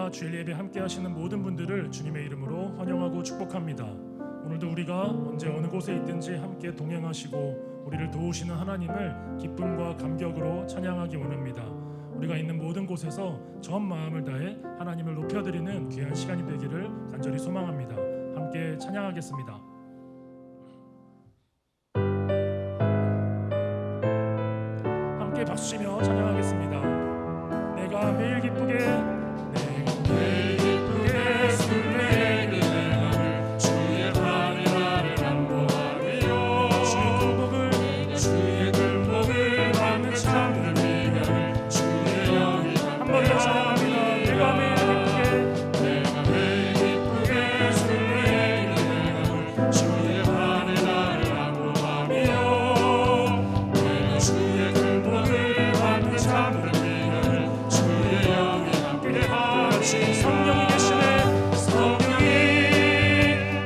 오늘과 주일 예배 함께 하시는 모든 분들을 주님의 이름으로 환영하고 축복합니다. 오늘도 우리가 언제 어느 곳에 있든지 함께 동행하시고 우리를 도우시는 하나님을 기쁨과 감격으로 찬양하기 원합니다. 우리가 있는 모든 곳에서 전 마음을 다해 하나님을 높여드리는 귀한 시간이 되기를 간절히 소망합니다. 함께 찬양하겠습니다. 함께 박수치며 찬양하겠습니다. 내가 매일 기쁘게 술래기는 나를 주의 발을 안보하며 주의 굴복을 받는 참을 위하여 주의 영이 한 번 더 찬양합니다. 내가 매일 기쁘게 술래기는 나를 주의 발을 안보하며 주의 굴복을 받는 참을 위하여 주의 영이 함께하시. 성령이 계시네, 성령이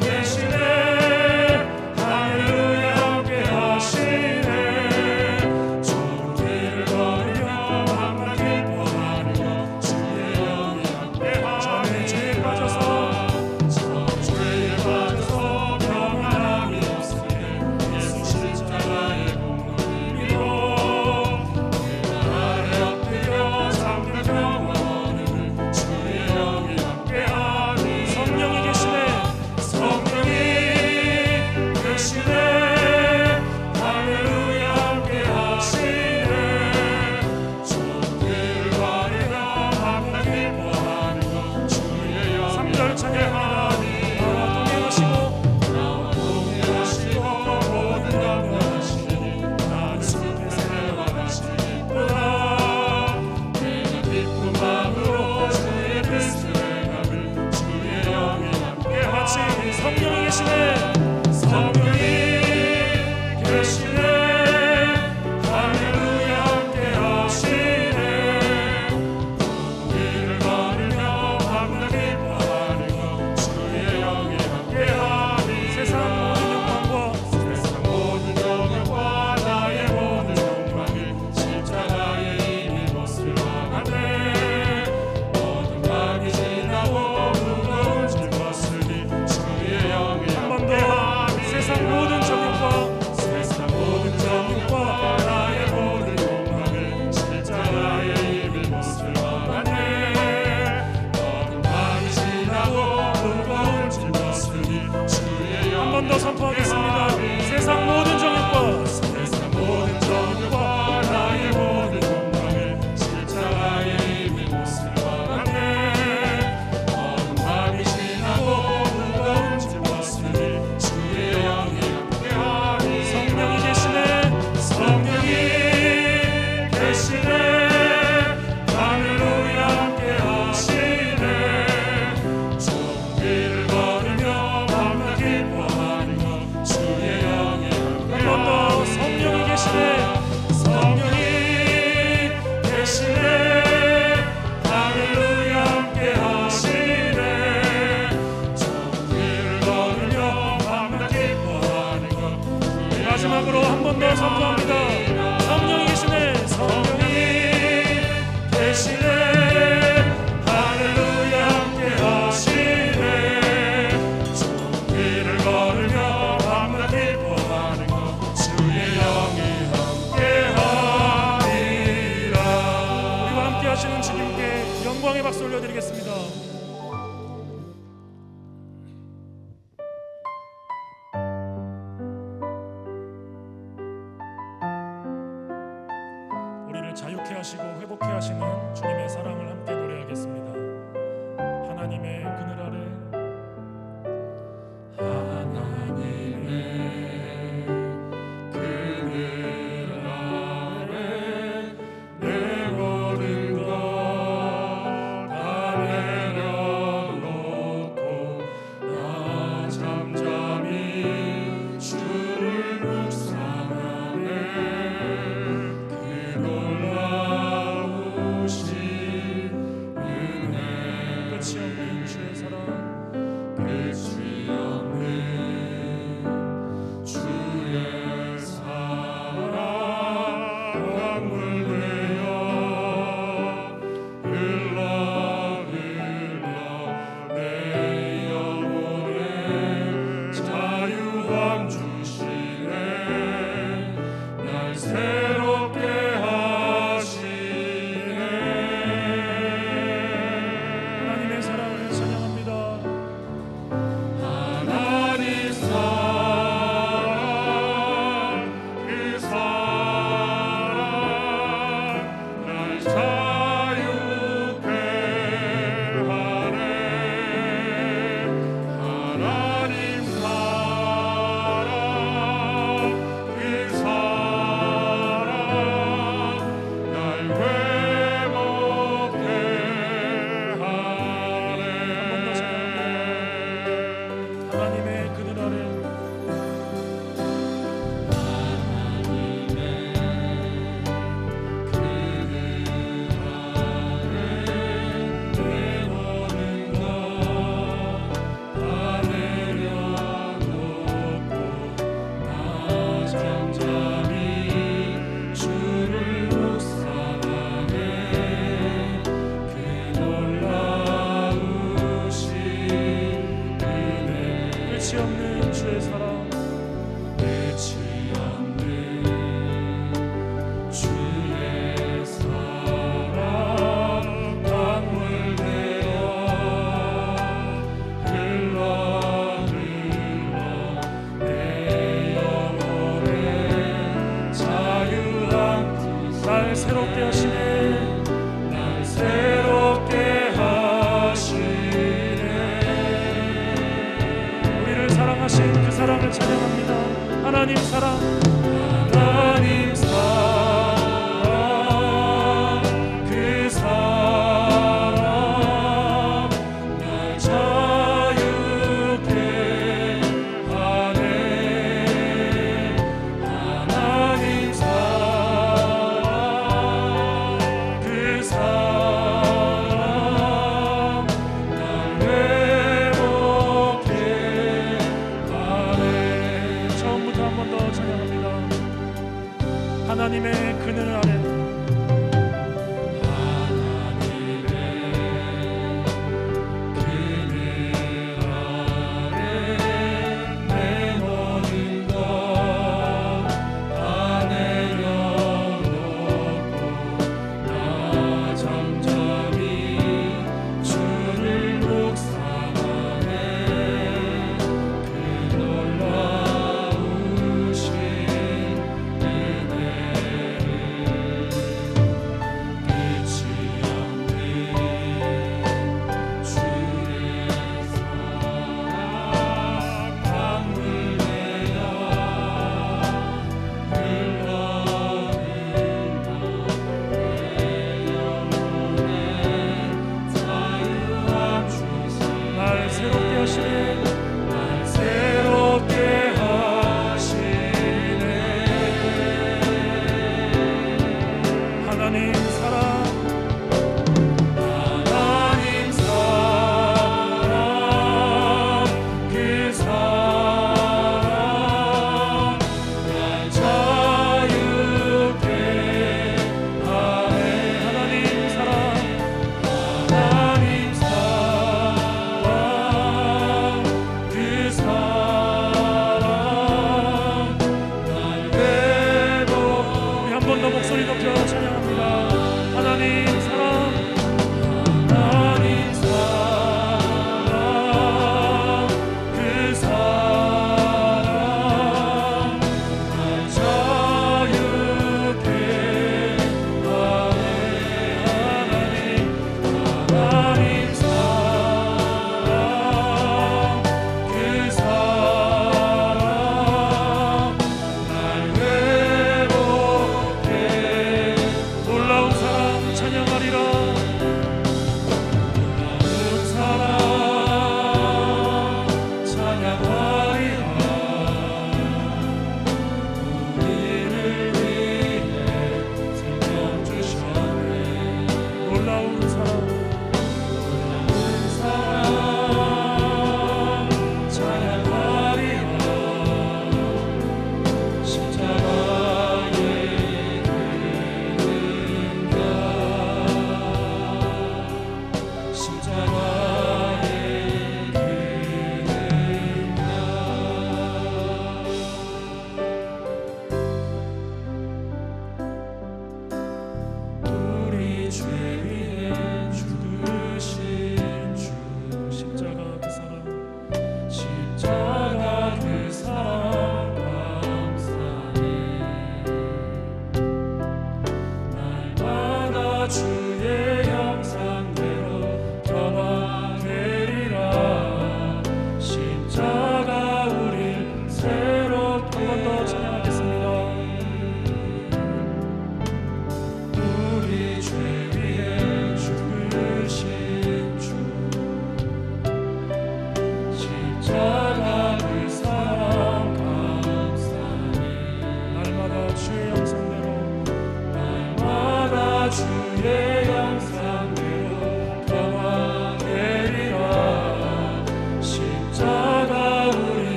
계시네, 할렐루야 함께하시네. 좋은 길을 걸으며 밤낮 기뻐하는 것 주의 영이 함께하네. 죄에 빠져서 평안함이 없을 때 예수 십자가의 공로를 믿어 그 아래 엎드려 잠든 평안을 주의 영이 함께하니. 성령이 계시네, 성령이 계시네, 할렐루야 함께하시네. 좋은 길을 걸으며 밤낮 기뻐하는 것 주의 영이 3절 찬양하니. 나와 동행하시고 모든 감당하시니 나는 숲의 새와 같이 기쁘다. 내가 기쁜 마음으로 주의 뜻을 행함을 주의 영이 함께하시. 성령이 계시네, 성령이 계시네, 할렐루야 함께하시네. 길을 걸으며 밤낮 기뻐하는 것 주의 영이 함께하니. 세상 모든 영광과 나의 모든 영광을 십자가에 이미 몫을 박았네. 모든 밤이 지나고 무거운 짐 벗으니 주의 영이 함께하니. 세상 모든 정욕과 나의 모든 욕망을 십자가에 이미 몫을 박았네. 모든 밤이 지나고 무거운 짐 벗으니 주의 영이 한 번 더 선포하겠습니다. 세상 모든 정욕과 나의 모든 욕망을 십자가에 이미 몫을 박았네. 모든 밤이 지나고 무거운 짐 벗으니 주의 영이 함께하니. 성령이 계시네, 성령이 계시네, 할렐루야 함께하시네. 좋은 길을 걸으며 밤낮 기뻐하는 것 주의 영이 함께하니. 한 번 더. 성령이 계시네, 성령이 계시네, 할렐루야 함께하시네. 좋은 길을 걸으며 밤낮 기뻐하는 것. 마지막으로 한 번 더 선포합니다. 성령이 계시네, 성령이 계시네, 할렐루야 함께하시네. 좋은 길을 걸으며 밤낮 기뻐하는 것 주의 영이 함께하니라. 우리와 함께 하시는 주님께 영광의 박수 올려드리겠습니다. 우리를 자유케 하시고 회복케 하시는 주님의 사랑을 함께 노래하겠습니다. 하나님의 그늘 아래, 하나님의 그늘 아래 내 모든 것 다 내려놓고 나 잠잠히 주를 묵상하네. 그 놀라우신 은혜 끝이 없는 주의 사랑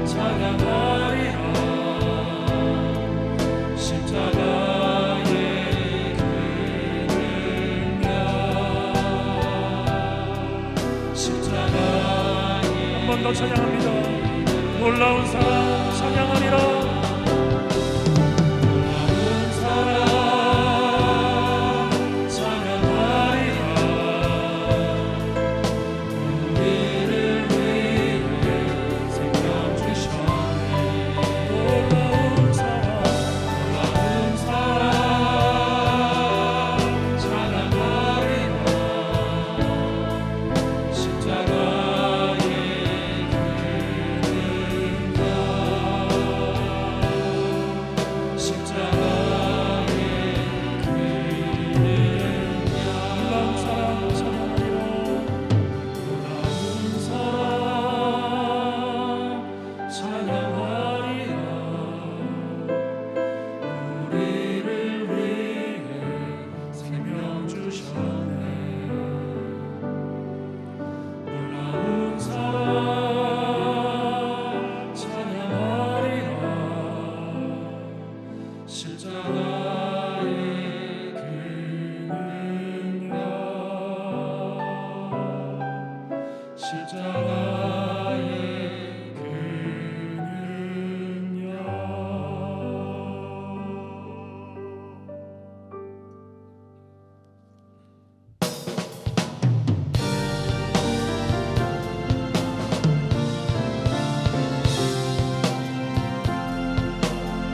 찬양하리라. 십자가의 그 능력, 십자가의 한 번 더 찬양합니다. 놀라운 사랑 찬양하리라.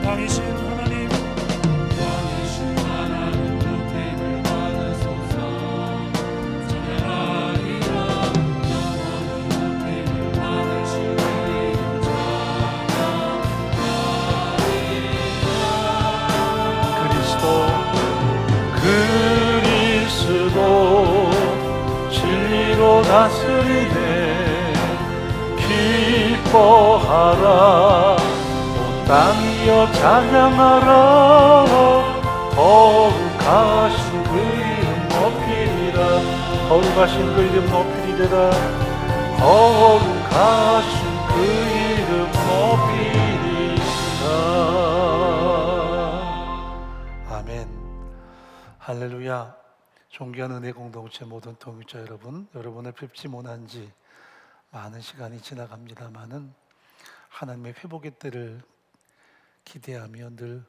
왕이신 하나님, 왕이신 하나님 높임을 받으소서. 찬양하리라. 영원히 높임을 받으시니 그리스도 진리로 다스리네. 기뻐하라 땅이여 찬양하라. 거룩하신 그 이름 높이리라. 거룩하신 그 이름 높이리라. 거룩하신 그 이름 높이리라. 아멘. 할렐루야. 존귀한 은혜 공동체 모든 동역자 여러분, 여러분을 뵙지 못한 지 많은 시간이 지나갑니다마는 하나님의 회복의 때를 기대하며 늘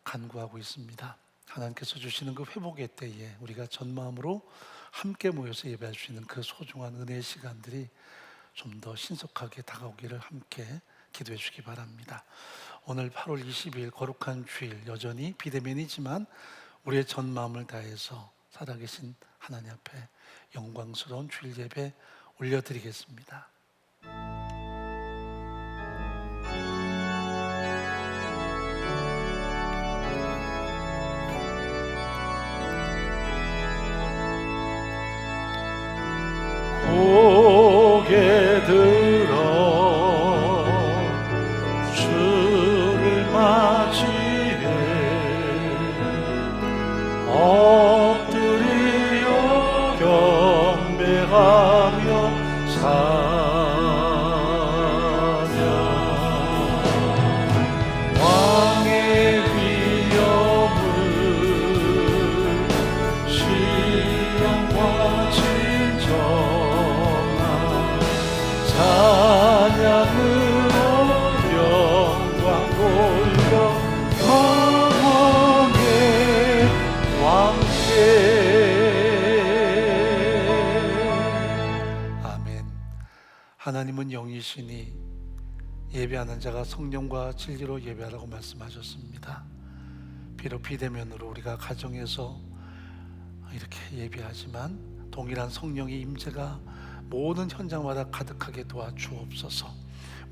간구하고 있습니다. 하나님께서 주시는 그 회복의 때에 우리가 전 마음으로 함께 모여서 예배할 수 있는 그 소중한 은혜의 시간들이 좀 더 신속하게 다가오기를 함께 기도해 주기 바랍니다. 오늘 8월 22일 거룩한 주일, 여전히 비대면이지만 우리의 전 마음을 다해서 살아계신 하나님 앞에 영광스러운 주일 예배 올려드리겠습니다. 고개 들어 주를 맞이해 엎드려 경배하며 사냐. 왕의 위엄을 신령과 진정 찬양으로 영광 돌려 영원의 왕께. 아멘. 하나님은 영이시니 예배하는 자가 성령과 진리로 예배하라고 말씀하셨습니다. 비록 비대면으로 우리가 가정에서 이렇게 예배하지만 동일한 성령의 임재가 모든 현장마다 가득하게 도와주옵소서.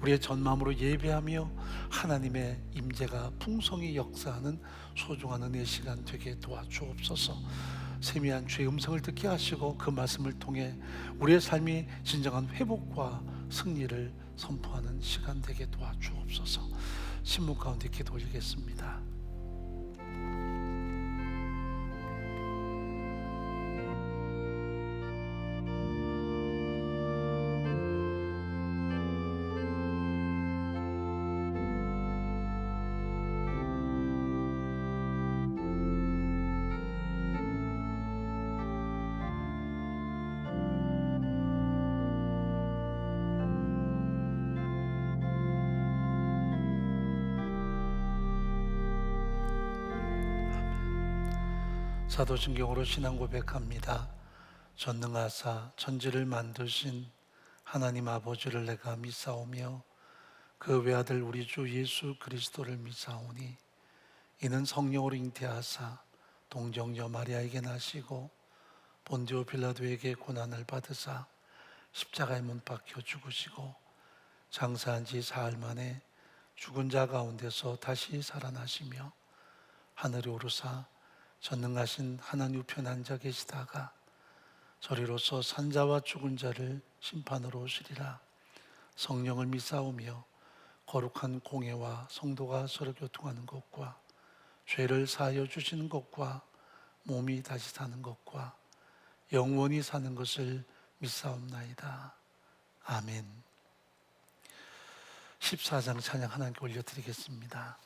우리의 전 마음으로 예배하며 하나님의 임재가 풍성히 역사하는 소중한 은혜의 시간 되게 도와주옵소서. 세미한 주의 음성을 듣게 하시고 그 말씀을 통해 우리의 삶이 진정한 회복과 승리를 선포하는 시간 되게 도와주옵소서. 신문 가운데 기도 올리겠습니다. 사도신경으로 신앙 고백합니다. 전능하사 천지를 만드신 하나님 아버지를 내가 믿사오며 그 외아들 우리 주 예수 그리스도를 믿사오니 이는 성령으로 잉태하사 동정녀 마리아에게 나시고 본디오 빌라도에게 고난을 받으사 십자가에 못 박혀 죽으시고 장사한 지 사흘 만에 죽은 자 가운데서 다시 살아나시며 하늘에 오르사 전능하신 하나님 우편 앉아 계시다가 저리로서 산자와 죽은 자를 심판으로 오시리라. 성령을 믿사오며 거룩한 공회와 성도가 서로 교통하는 것과 죄를 사하여 주시는 것과 몸이 다시 사는 것과 영원히 사는 것을 믿사옵나이다. 아멘. 14장 찬양 하나님께 올려드리겠습니다.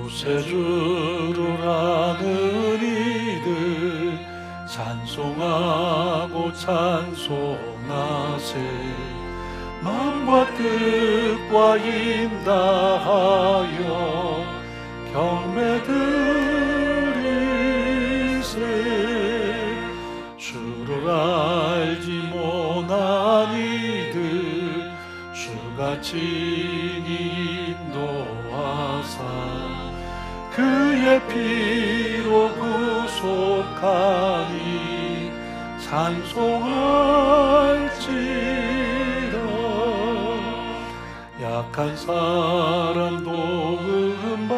구세주를 아는 이들 찬송하고 찬송하세. 마음과 뜻과 인다하여 경매 드리세. 주를 알지 못한 이들 주가 친히 인도하사 그의 피로 구속하니 찬송할지라. 약한 사람 도움받아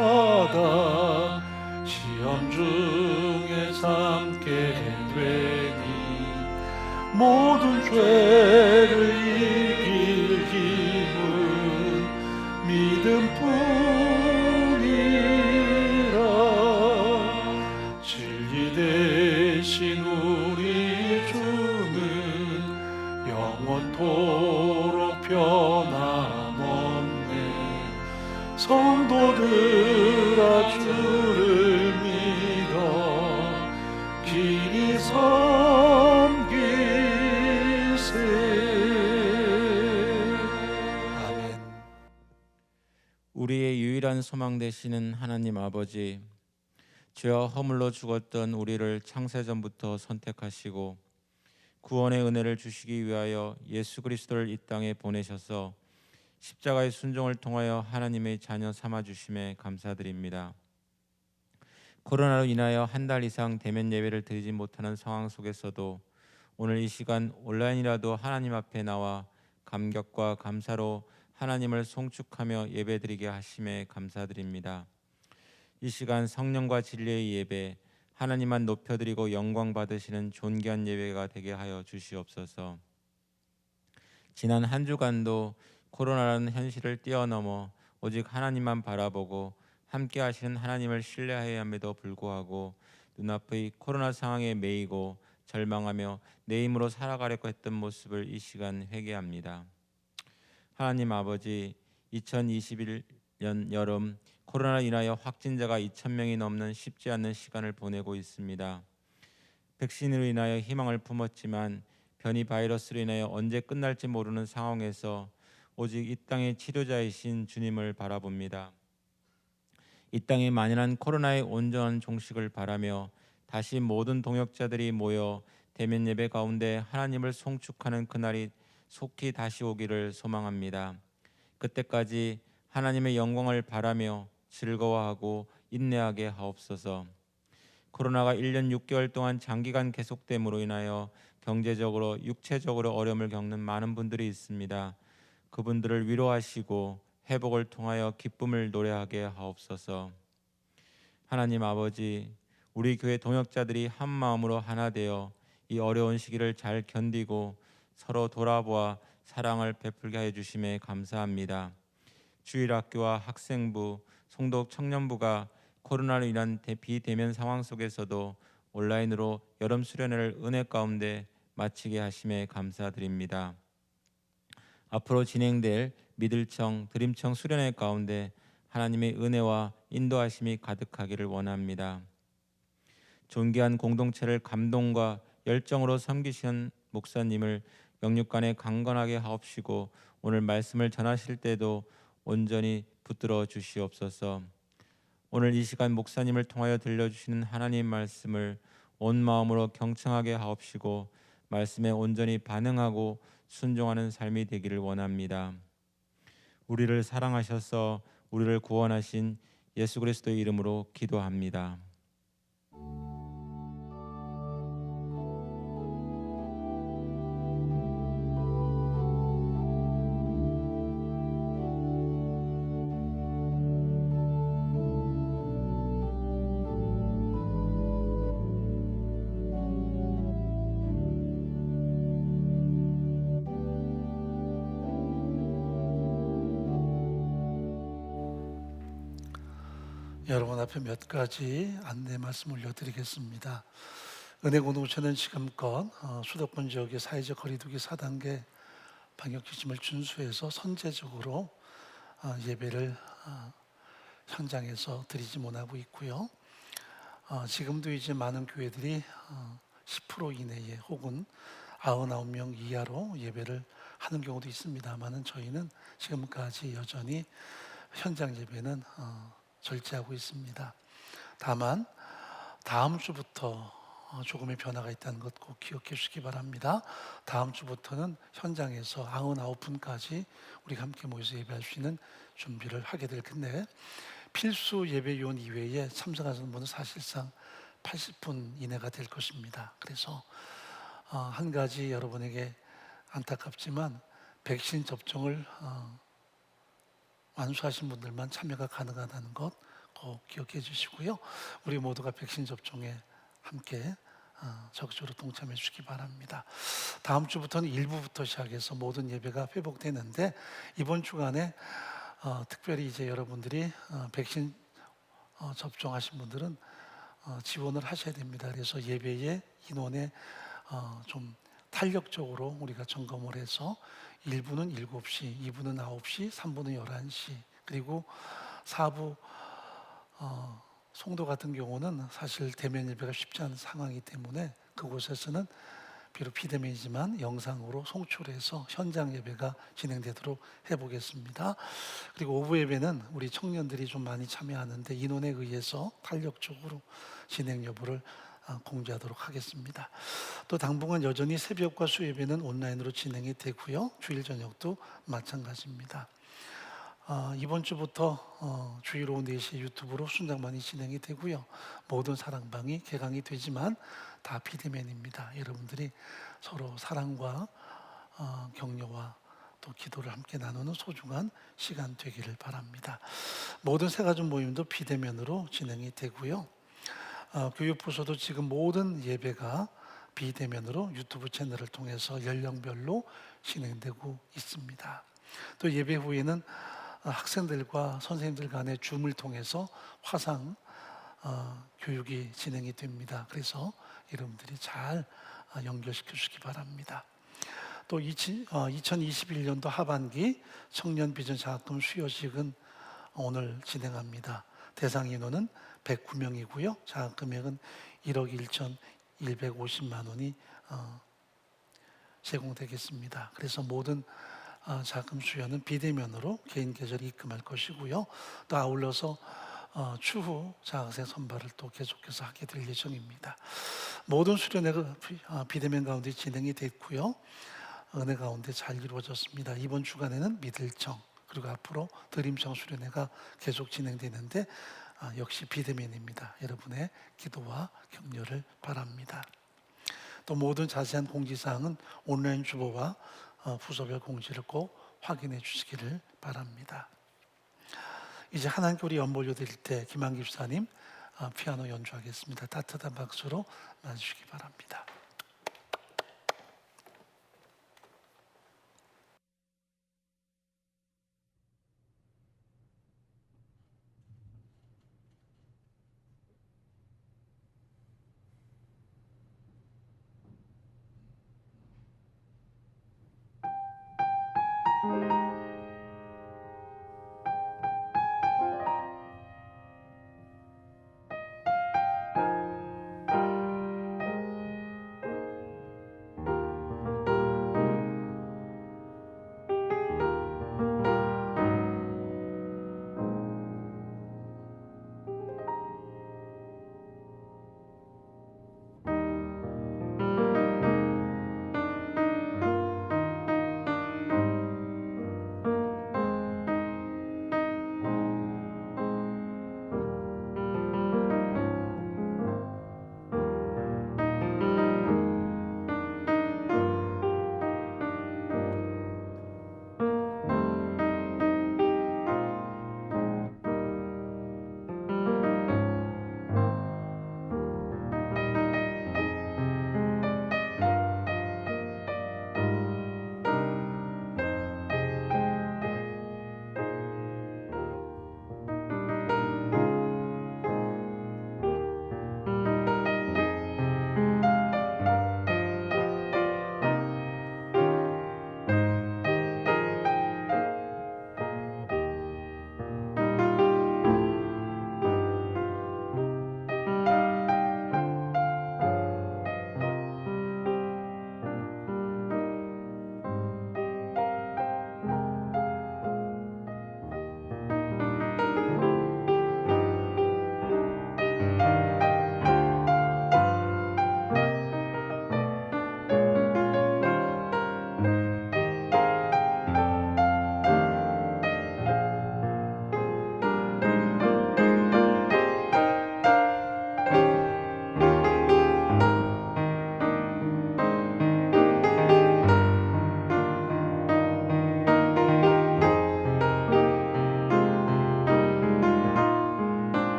시험 중에 삼게 되니 모든 죄를 이길 힘은 믿음뿐이라. 진리 대신 우리 주는 영원토록 변함없네. 성도들아 주를 믿어 길이 섬기세. 아멘. 우리의 유일한 소망 되시는 하나님 아버지, 죄와 허물로 죽었던 우리를 창세전부터 선택하시고 구원의 은혜를 주시기 위하여 예수 그리스도를 이 땅에 보내셔서 십자가의 순종을 통하여 하나님의 자녀 삼아주심에 감사드립니다. 코로나로 인하여 한 달 이상 대면 예배를 드리지 못하는 상황 속에서도 오늘 이 시간 온라인이라도 하나님 앞에 나와 감격과 감사로 하나님을 송축하며 예배드리게 하심에 감사드립니다. 이 시간 성령과 진리의 예배, 하나님만 높여드리고 영광 받으시는 존귀한 예배가 되게 하여 주시옵소서. 지난 한 주간도 코로나라는 현실을 뛰어넘어 오직 하나님만 바라보고 함께 하시는 하나님을 신뢰해야 함에도 불구하고 눈앞의 코로나 상황에 매이고 절망하며 내 힘으로 살아가려고 했던 모습을 이 시간 회개합니다. 하나님 아버지, 2021년 여름 코로나로 인하여 확진자가 2,000명이 넘는 쉽지 않는 시간을 보내고 있습니다. 백신으로 인하여 희망을 품었지만 변이 바이러스로 인하여 언제 끝날지 모르는 상황에서 오직 이 땅의 치료자이신 주님을 바라봅니다. 이 땅에 만연한 코로나의 온전한 종식을 바라며 다시 모든 동역자들이 모여 대면 예배 가운데 하나님을 송축하는 그날이 속히 다시 오기를 소망합니다. 그때까지 하나님의 영광을 바라며 즐거워하고 인내하게 하옵소서. 코로나가 1년 6개월 동안 장기간 계속됨으로 인하여 경제적으로 육체적으로 어려움을 겪는 많은 분들이 있습니다. 그분들을 위로하시고 회복을 통하여 기쁨을 노래하게 하옵소서. 하나님 아버지, 우리 교회 동역자들이 한 마음으로 하나 되어 이 어려운 시기를 잘 견디고 서로 돌아보아 사랑을 베풀게 해 주심에 감사합니다. 주일학교와 학생부, 송독 청년부가 코로나로 인한 비대면 상황 속에서도 온라인으로 여름 수련회를 은혜 가운데 마치게 하심에 감사드립니다. 앞으로 진행될 미들청, 드림청 수련회 가운데 하나님의 은혜와 인도하심이 가득하기를 원합니다. 존귀한 공동체를 감동과 열정으로 섬기시는 목사님을 영육간에 강건하게 하옵시고 오늘 말씀을 전하실 때도 온전히 붙들어 주시옵소서. 오늘 이 시간 목사님을 통하여 들려주시는 하나님 말씀을 온 마음으로 경청하게 하옵시고 말씀에 온전히 반응하고 순종하는 삶이 되기를 원합니다. 우리를 사랑하셔서 우리를 구원하신 예수 그리스도의 이름으로 기도합니다. 여러분 앞에 몇 가지 안내 말씀 올려드리겠습니다. 은혜공동체는 지금껏 수도권 지역의 사회적 거리두기 4단계 방역 지침을 준수해서 선제적으로 예배를 현장에서 드리지 못하고 있고요. 지금도 이제 많은 교회들이 10% 이내에 혹은 99명 이하로 예배를 하는 경우도 있습니다만 저희는 지금까지 여전히 현장 예배는 절제하고 있습니다. 다만 다음 주부터 조금의 변화가 있다는 것 꼭 기억해 주시기 바랍니다. 다음 주부터는 현장에서 99분까지 우리가 함께 모여서 예배할 수 있는 준비를 하게 될 텐데 필수 예배 요원 이외에 참석하시는 분은 사실상 80분 이내가 될 것입니다. 그래서 한 가지 여러분에게 안타깝지만 백신 접종을 완수하신 분들만 참여가 가능하다는 것 꼭 기억해 주시고요. 우리 모두가 백신 접종에 함께 적극적으로 동참해 주시기 바랍니다. 다음 주부터는 일부부터 시작해서 모든 예배가 회복되는데 이번 주간에 특별히 이제 여러분들이 백신 접종하신 분들은 지원을 하셔야 됩니다. 그래서 예배의 인원에 좀 탄력적으로 우리가 점검을 해서 1부는 7시, 2부는 9시, 3부는 11시, 그리고 4부 송도 같은 경우는 사실 대면 예배가 쉽지 않은 상황이기 때문에 그곳에서는 비록 비대면이지만 영상으로 송출해서 현장 예배가 진행되도록 해보겠습니다. 그리고 오후 예배는 우리 청년들이 좀 많이 참여하는데 인원에 의해서 탄력적으로 진행 여부를 공지하도록 하겠습니다. 또 당분간 여전히 새벽과 수예배는 온라인으로 진행이 되고요. 주일 저녁도 마찬가지입니다. 이번 주부터 주일 오후 4시 유튜브로 순장반이 진행이 되고요. 모든 사랑방이 개강이 되지만 다 비대면입니다. 여러분들이 서로 사랑과 격려와 또 기도를 함께 나누는 소중한 시간 되기를 바랍니다. 모든 새가족 모임도 비대면으로 진행이 되고요. 교육부서도 지금 모든 예배가 비대면으로 유튜브 채널을 통해서 연령별로 진행되고 있습니다. 또 예배 후에는 학생들과 선생님들 간의 줌을 통해서 화상 교육이 진행이 됩니다. 그래서 여러분들이 잘 연결시켜 주시기 바랍니다. 또 2021년도 하반기 청년 비전 장학금 수여식은 오늘 진행합니다. 대상 인원은 109명이고요. 장학 금액은 1억 1,150만 원이 제공되겠습니다. 그래서 모든 자금 수여는 비대면으로 개인 계좌로 입금할 것이고요. 또 아울러서 추후 장학생 선발을 또 계속해서 하게 될 예정입니다. 모든 수련회가 비대면 가운데 진행이 됐고요. 은혜 가운데 잘 이루어졌습니다. 이번 주간에는 미들청 그리고 앞으로 드림청 수련회가 계속 진행되는데 역시 비대면입니다. 여러분의 기도와 격려를 바랍니다. 또 모든 자세한 공지사항은 온라인 주보와 부서별 공지를 꼭 확인해 주시기를 바랍니다. 이제 하나님께 우리 연보려 드릴 때 김한기 집사님 피아노 연주하겠습니다. 따뜻한 박수로 맞으시기 바랍니다.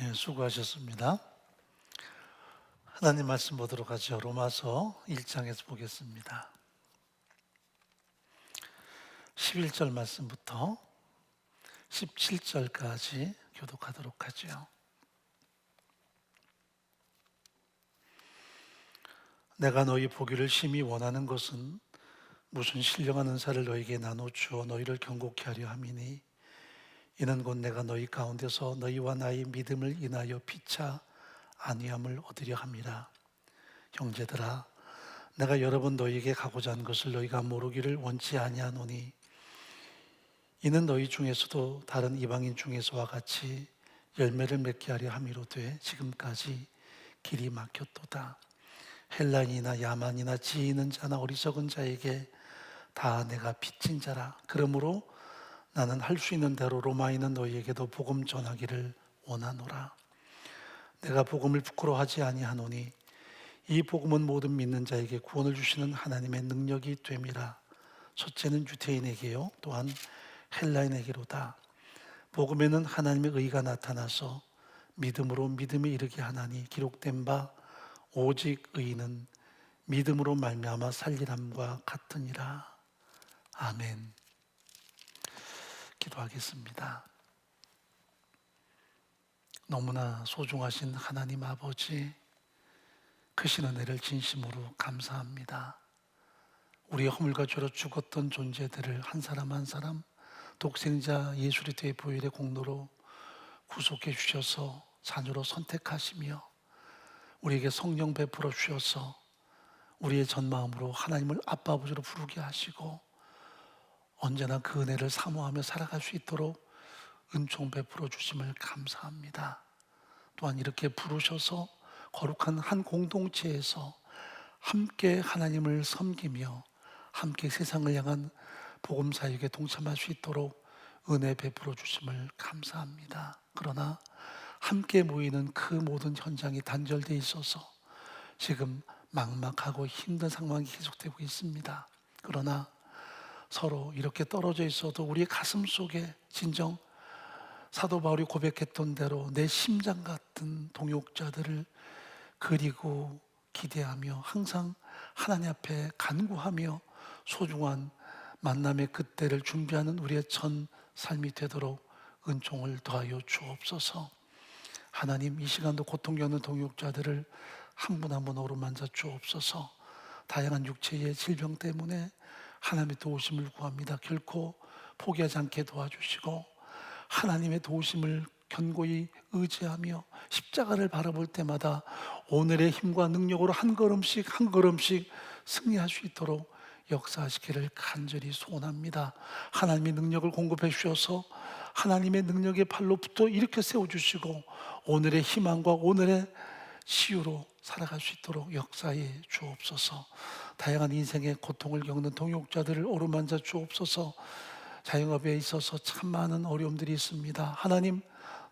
예, 수고하셨습니다. 하나님 말씀 보도록 하죠. 로마서 1장에서 보겠습니다. 11절 말씀부터 17절까지 교독하도록 하죠. 내가 너희 보기를 심히 원하는 것은 무슨 신령한 은사를 너희에게 나눠 주어 너희를 경고케 하려 함이니, 이는 곧 내가 너희 가운데서 너희와 나의 믿음을 인하여 피차 안위함을 얻으려 함이라. 형제들아, 내가 여러 번 너희에게 가고자 한 것을 너희가 모르기를 원치 아니하노니, 이는 너희 중에서도 다른 이방인 중에서와 같이 열매를 맺게 하려 함이로되 지금까지 길이 막혔도다. 헬라인이나 야만이나 지혜 있는 자나 어리석은 자에게 다 내가 빚진 자라. 그러므로 나는 할 수 있는 대로 로마에 있는 너희에게도 복음 전하기를 원하노라. 내가 복음을 부끄러워하지 아니하노니 이 복음은 모든 믿는 자에게 구원을 주시는 하나님의 능력이 됨이라. 첫째는 유대인에게요 또한 헬라인에게로다. 복음에는 하나님의 의가 나타나서 믿음으로 믿음에 이르게 하나니, 기록된 바 오직 의인은 믿음으로 말미암아 살리람과 같으니라. 아멘. 기도하겠습니다. 너무나 소중하신 하나님 아버지, 크신 은혜를 진심으로 감사합니다. 우리의 허물과 죄로 죽었던 존재들을 한 사람 한 사람 독생자 예수 그리스도의 보혈의 공로로 구속해 주셔서 자녀로 선택하시며 우리에게 성령 베풀어 주셔서 우리의 전 마음으로 하나님을 아빠 아버지로 부르게 하시고 언제나 그 은혜를 사모하며 살아갈 수 있도록 은총 베풀어 주심을 감사합니다. 또한 이렇게 부르셔서 거룩한 한 공동체에서 함께 하나님을 섬기며 함께 세상을 향한 복음 사역에 동참할 수 있도록 은혜 베풀어 주심을 감사합니다. 그러나 함께 모이는 그 모든 현장이 단절되어 있어서 지금 막막하고 힘든 상황이 계속되고 있습니다. 그러나 서로 이렇게 떨어져 있어도 우리의 가슴 속에 진정 사도 바울이 고백했던 대로 내 심장 같은 동역자들을 그리고 기대하며 항상 하나님 앞에 간구하며 소중한 만남의 그때를 준비하는 우리의 전 삶이 되도록 은총을 더하여 주옵소서. 하나님, 이 시간도 고통 겪는 동역자들을 한 분 한 분 어루만져 주옵소서. 다양한 육체의 질병 때문에 하나님의 도우심을 구합니다. 결코 포기하지 않게 도와주시고 하나님의 도우심을 견고히 의지하며 십자가를 바라볼 때마다 오늘의 힘과 능력으로 한 걸음씩 한 걸음씩 승리할 수 있도록 역사하시기를 간절히 소원합니다. 하나님의 능력을 공급해 주셔서 하나님의 능력의 발로 붙어 일으켜 세워주시고 오늘의 희망과 오늘의 치유로 살아갈 수 있도록 역사해 주옵소서. 다양한 인생의 고통을 겪는 동역자들을 어루만져 주옵소서. 자영업에 있어서 참 많은 어려움들이 있습니다. 하나님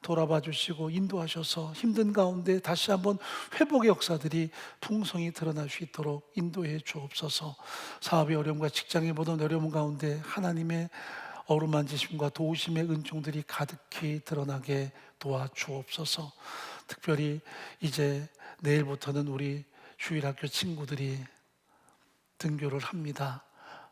돌아봐 주시고 인도하셔서 힘든 가운데 다시 한번 회복의 역사들이 풍성히 드러날 수 있도록 인도해 주옵소서. 사업의 어려움과 직장의 모든 어려움 가운데 하나님의 어루만지심과 도우심의 은총들이 가득히 드러나게 도와주옵소서. 특별히 이제 내일부터는 우리 주일학교 친구들이 등교를 합니다.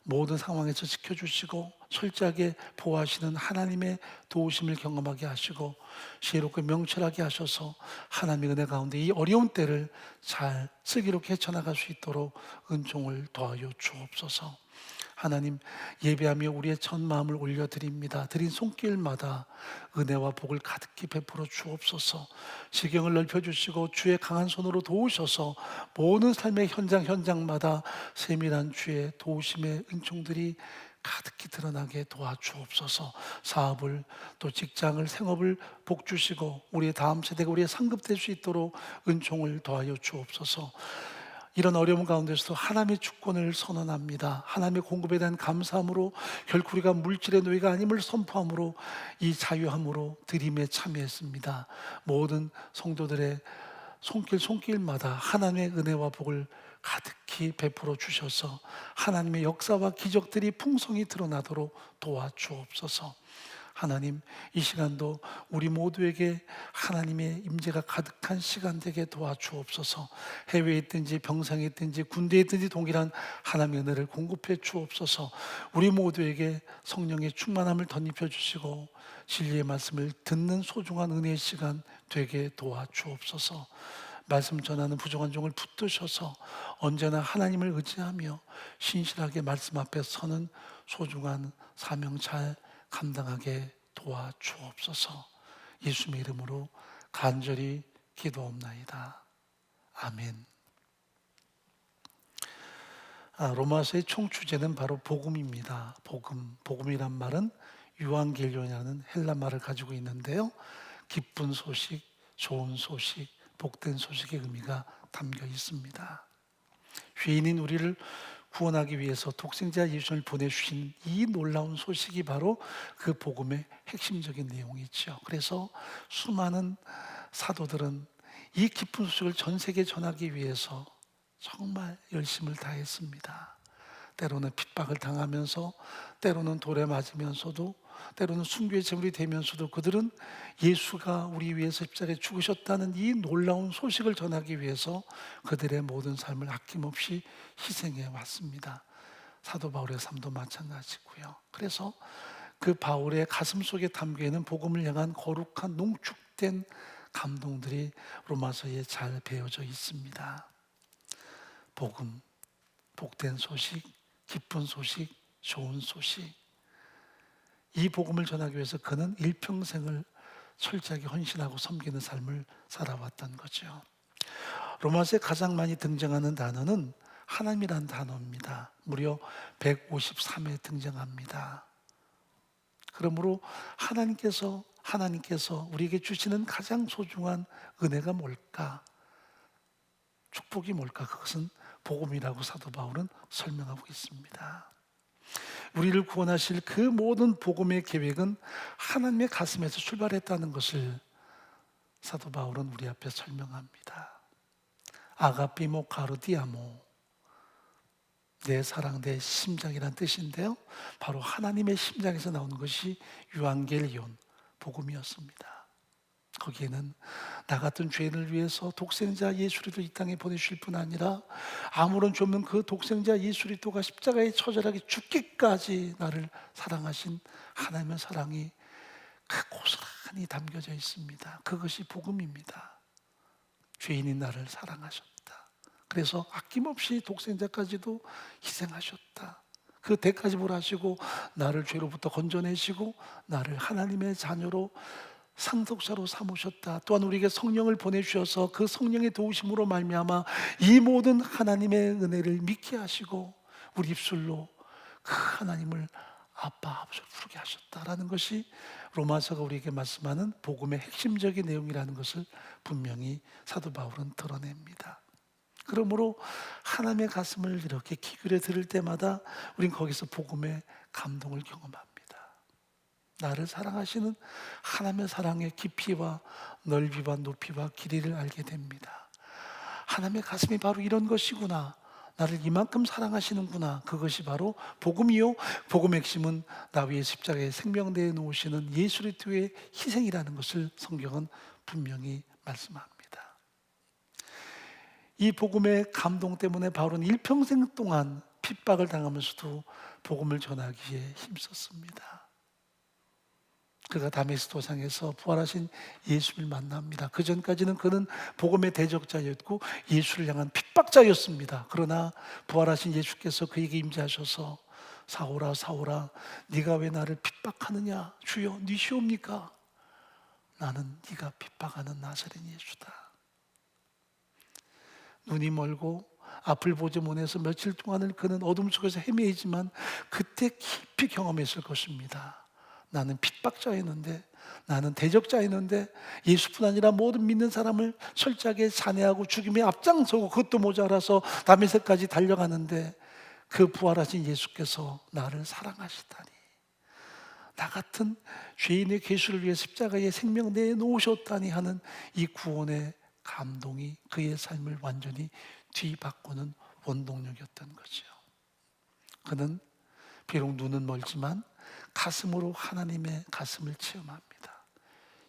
모든 상황에서 지켜주시고 철저하게 보호하시는 하나님의 도우심을 경험하게 하시고 지혜롭고 명철하게 하셔서 하나님의 은혜 가운데 이 어려운 때를 잘 슬기롭게 헤쳐나갈 수 있도록 은총을 더하여 주옵소서. 하나님, 예배하며 우리의 전 마음을 올려드립니다. 드린 손길마다 은혜와 복을 가득히 베풀어 주옵소서. 지경을 넓혀주시고 주의 강한 손으로 도우셔서 모든 삶의 현장마다 세밀한 주의 도우심의 은총들이 가득히 드러나게 도와주옵소서. 사업을 또 직장을 생업을 복주시고 우리의 다음 세대가 우리의 상급될 수 있도록 은총을 더하여 주옵소서. 이런 어려움 가운데서도 하나님의 주권을 선언합니다. 하나님의 공급에 대한 감사함으로 결코 우리가 물질의 노예가 아님을 선포함으로 이 자유함으로 드림에 참여했습니다. 모든 성도들의 손길마다 하나님의 은혜와 복을 가득히 베풀어 주셔서 하나님의 역사와 기적들이 풍성히 드러나도록 도와주옵소서. 하나님, 이 시간도 우리 모두에게 하나님의 임재가 가득한 시간 되게 도와주옵소서. 해외에 있든지 병상에 있든지 군대에 있든지 동일한 하나님의 은혜를 공급해 주옵소서. 우리 모두에게 성령의 충만함을 덧입혀 주시고 진리의 말씀을 듣는 소중한 은혜의 시간 되게 도와주옵소서. 말씀 전하는 부족한 종을 붙드셔서 언제나 하나님을 의지하며 신실하게 말씀 앞에 서는 소중한 사명 잘 감당하게 도와주옵소서. 예수님의 이름으로 간절히 기도옵나이다. 아멘. 로마서의 총 주제는 바로 복음입니다. 복음이란 말은 유앙겔리온이라는 헬라 말을 가지고 있는데요. 기쁜 소식, 좋은 소식, 복된 소식의 의미가 담겨 있습니다. 죄인인 우리를 구원하기 위해서 독생자 예수를 보내주신 이 놀라운 소식이 바로 그 복음의 핵심적인 내용이죠. 그래서 수많은 사도들은 이 기쁜 소식을 전 세계에 전하기 위해서 정말 열심을 다했습니다. 때로는 핍박을 당하면서, 때로는 돌에 맞으면서도, 때로는 순교의 제물이 되면서도 그들은 예수가 우리 위해서 십자가에 죽으셨다는 이 놀라운 소식을 전하기 위해서 그들의 모든 삶을 아낌없이 희생해 왔습니다. 사도 바울의 삶도 마찬가지고요. 그래서 그 바울의 가슴 속에 담겨 있는 복음을 향한 거룩한 농축된 감동들이 로마서에 잘 배어져 있습니다. 복음, 복된 소식, 기쁜 소식, 좋은 소식. 이 복음을 전하기 위해서 그는 일평생을 철저하게 헌신하고 섬기는 삶을 살아왔던 거죠. 로마서에 가장 많이 등장하는 단어는 하나님이란 단어입니다. 무려 153회 등장합니다. 그러므로 하나님께서 우리에게 주시는 가장 소중한 은혜가 뭘까? 축복이 뭘까? 그것은 복음이라고 사도 바울은 설명하고 있습니다. 우리를 구원하실 그 모든 복음의 계획은 하나님의 가슴에서 출발했다는 것을 사도 바울은 우리 앞에 설명합니다. 아가피모 카르디아모, 내 사랑, 내 심장이란 뜻인데요, 바로 하나님의 심장에서 나오는 것이 유앙겔리온, 복음이었습니다. 거기에는 나 같은 죄인을 위해서 독생자 예수 그리스도를 이 땅에 보내주실 뿐 아니라 아무런 죄 없는 그 독생자 예수 그리스도가 십자가에 처절하게 죽기까지 나를 사랑하신 하나님의 사랑이 고스란히 담겨져 있습니다. 그것이 복음입니다. 죄인인 나를 사랑하셨다. 그래서 아낌없이 독생자까지도 희생하셨다. 그 대가집을 하시고 나를 죄로부터 건져내시고 나를 하나님의 자녀로 상속자로 삼으셨다. 또한 우리에게 성령을 보내주셔서 그 성령의 도우심으로 말미암아 이 모든 하나님의 은혜를 믿게 하시고 우리 입술로 그 하나님을 아빠, 아버지로 부르게 하셨다라는 것이 로마서가 우리에게 말씀하는 복음의 핵심적인 내용이라는 것을 분명히 사도 바울은 드러냅니다. 그러므로 하나님의 가슴을 이렇게 기울여 들을 때마다 우린 거기서 복음의 감동을 경험합니다. 나를 사랑하시는 하나님의 사랑의 깊이와 넓이와 높이와 길이를 알게 됩니다. 하나님의 가슴이 바로 이런 것이구나. 나를 이만큼 사랑하시는구나. 그것이 바로 복음이요, 복음의 핵심은 나 위에 십자가에 생명대에 놓으시는 예수 그리스도의 희생이라는 것을 성경은 분명히 말씀합니다. 이 복음의 감동 때문에 바울은 일평생 동안 핍박을 당하면서도 복음을 전하기에 힘썼습니다. 그가 다메섹 도상에서 부활하신 예수를 만납니다. 그 전까지는 그는 복음의 대적자였고 예수를 향한 핍박자였습니다. 그러나 부활하신 예수께서 그에게 임재하셔서 사오라 사오라 네가 왜 나를 핍박하느냐? 주여 니시옵니까? 나는 네가 핍박하는 나사렛 예수다. 눈이 멀고 앞을 보지 못해서 며칠 동안을 그는 어둠 속에서 헤매이지만 그때 깊이 경험했을 것입니다. 나는 핍박자였는데, 나는 대적자였는데 예수뿐 아니라 모든 믿는 사람을 철저하게 잔해하고 죽임에 앞장서고 그것도 모자라서 다메섹까지 달려가는데 그 부활하신 예수께서 나를 사랑하시다니, 나 같은 죄인의 괴수를 위해 십자가에 생명 내놓으셨다니 하는 이 구원의 감동이 그의 삶을 완전히 뒤바꾸는 원동력이었던 거죠. 그는 비록 눈은 멀지만 가슴으로 하나님의 가슴을 체험합니다.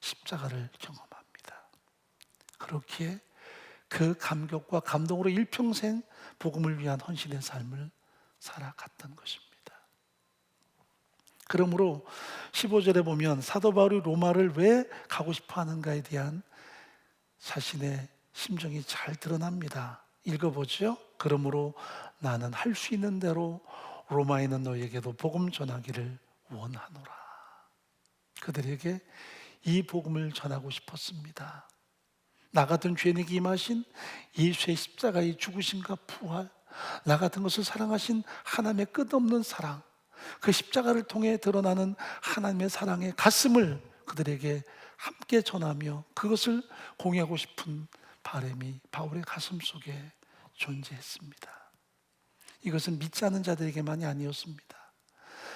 십자가를 경험합니다. 그렇기에 그 감격과 감동으로 일평생 복음을 위한 헌신의 삶을 살아갔던 것입니다. 그러므로 15절에 보면 사도 바울이 로마를 왜 가고 싶어 하는가에 대한 자신의 심정이 잘 드러납니다. 읽어보죠. 그러므로 나는 할 수 있는 대로 로마에 있는 너에게도 복음 전하기를 원하노라. 그들에게 이 복음을 전하고 싶었습니다. 나 같은 죄인에게 임하신 예수의 십자가의 죽으심과 부활, 나 같은 것을 사랑하신 하나님의 끝없는 사랑, 그 십자가를 통해 드러나는 하나님의 사랑의 가슴을 그들에게 함께 전하며 그것을 공유하고 싶은 바람이 바울의 가슴 속에 존재했습니다. 이것은 믿지 않는 자들에게만이 아니었습니다.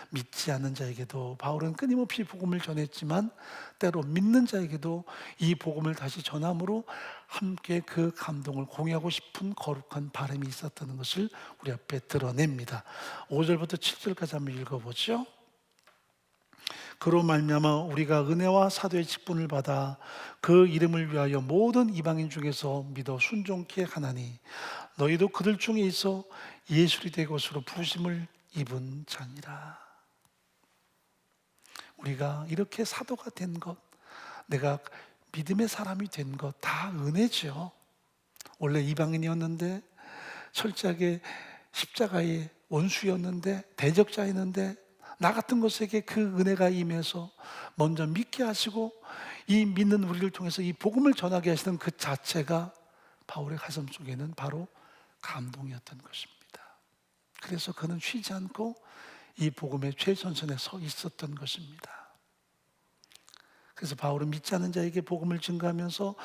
믿지 않는 자에게도 바울은 끊임없이 복음을 전했지만 때로 믿는 자에게도 이 복음을 다시 전함으로 함께 그 감동을 공유하고 싶은 거룩한 바람이 있었다는 것을 우리 앞에 드러냅니다. 5절부터 7절까지 한번 읽어보죠. 그로 말미암아 우리가 은혜와 사도의 직분을 받아 그 이름을 위하여 모든 이방인 중에서 믿어 순종케 하나니 너희도 그들 중에 있어 예술이 된 것으로 부르심을 입은 자니라. 우리가 이렇게 사도가 된 것, 내가 믿음의 사람이 된 것 다 은혜죠. 원래 이방인이었는데 철저하게 십자가의 원수였는데 대적자였는데 나 같은 것에게 그 은혜가 임해서 먼저 믿게 하시고 이 믿는 우리를 통해서 이 복음을 전하게 하시는 그 자체가 바울의 가슴 속에는 바로 감동이었던 것입니다. 그래서 그는 쉬지 않고 이 복음의 최전선에 서 있었던 것입니다. 그래서 바울은 믿지 않는 자에게 복음을 증거하면서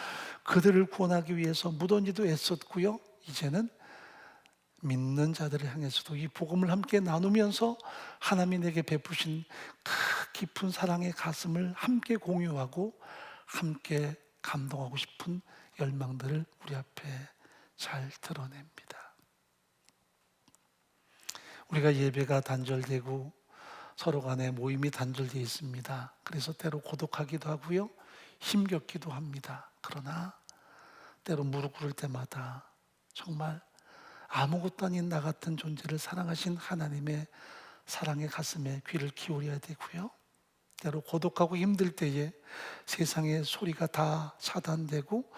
그들을 구원하기 위해서 무던히도 애썼고요. 이제는 믿는 자들을 향해서도 이 복음을 함께 나누면서 하나님이 내게 베푸신 그 깊은 사랑의 가슴을 함께 공유하고 함께 감동하고 싶은 열망들을 우리 앞에 잘 드러냅니다. 우리가 예배가 단절되고 서로 간에 모임이 단절되어 있습니다. 그래서 때로 고독하기도 하고요, 힘겹기도 합니다. 그러나 때로 무릎 꿇을 때마다 정말 아무것도 아닌 나 같은 존재를 사랑하신 하나님의 사랑의 가슴에 귀를 기울여야 되고요, 때로 고독하고 힘들 때에 세상의 소리가 다 차단되고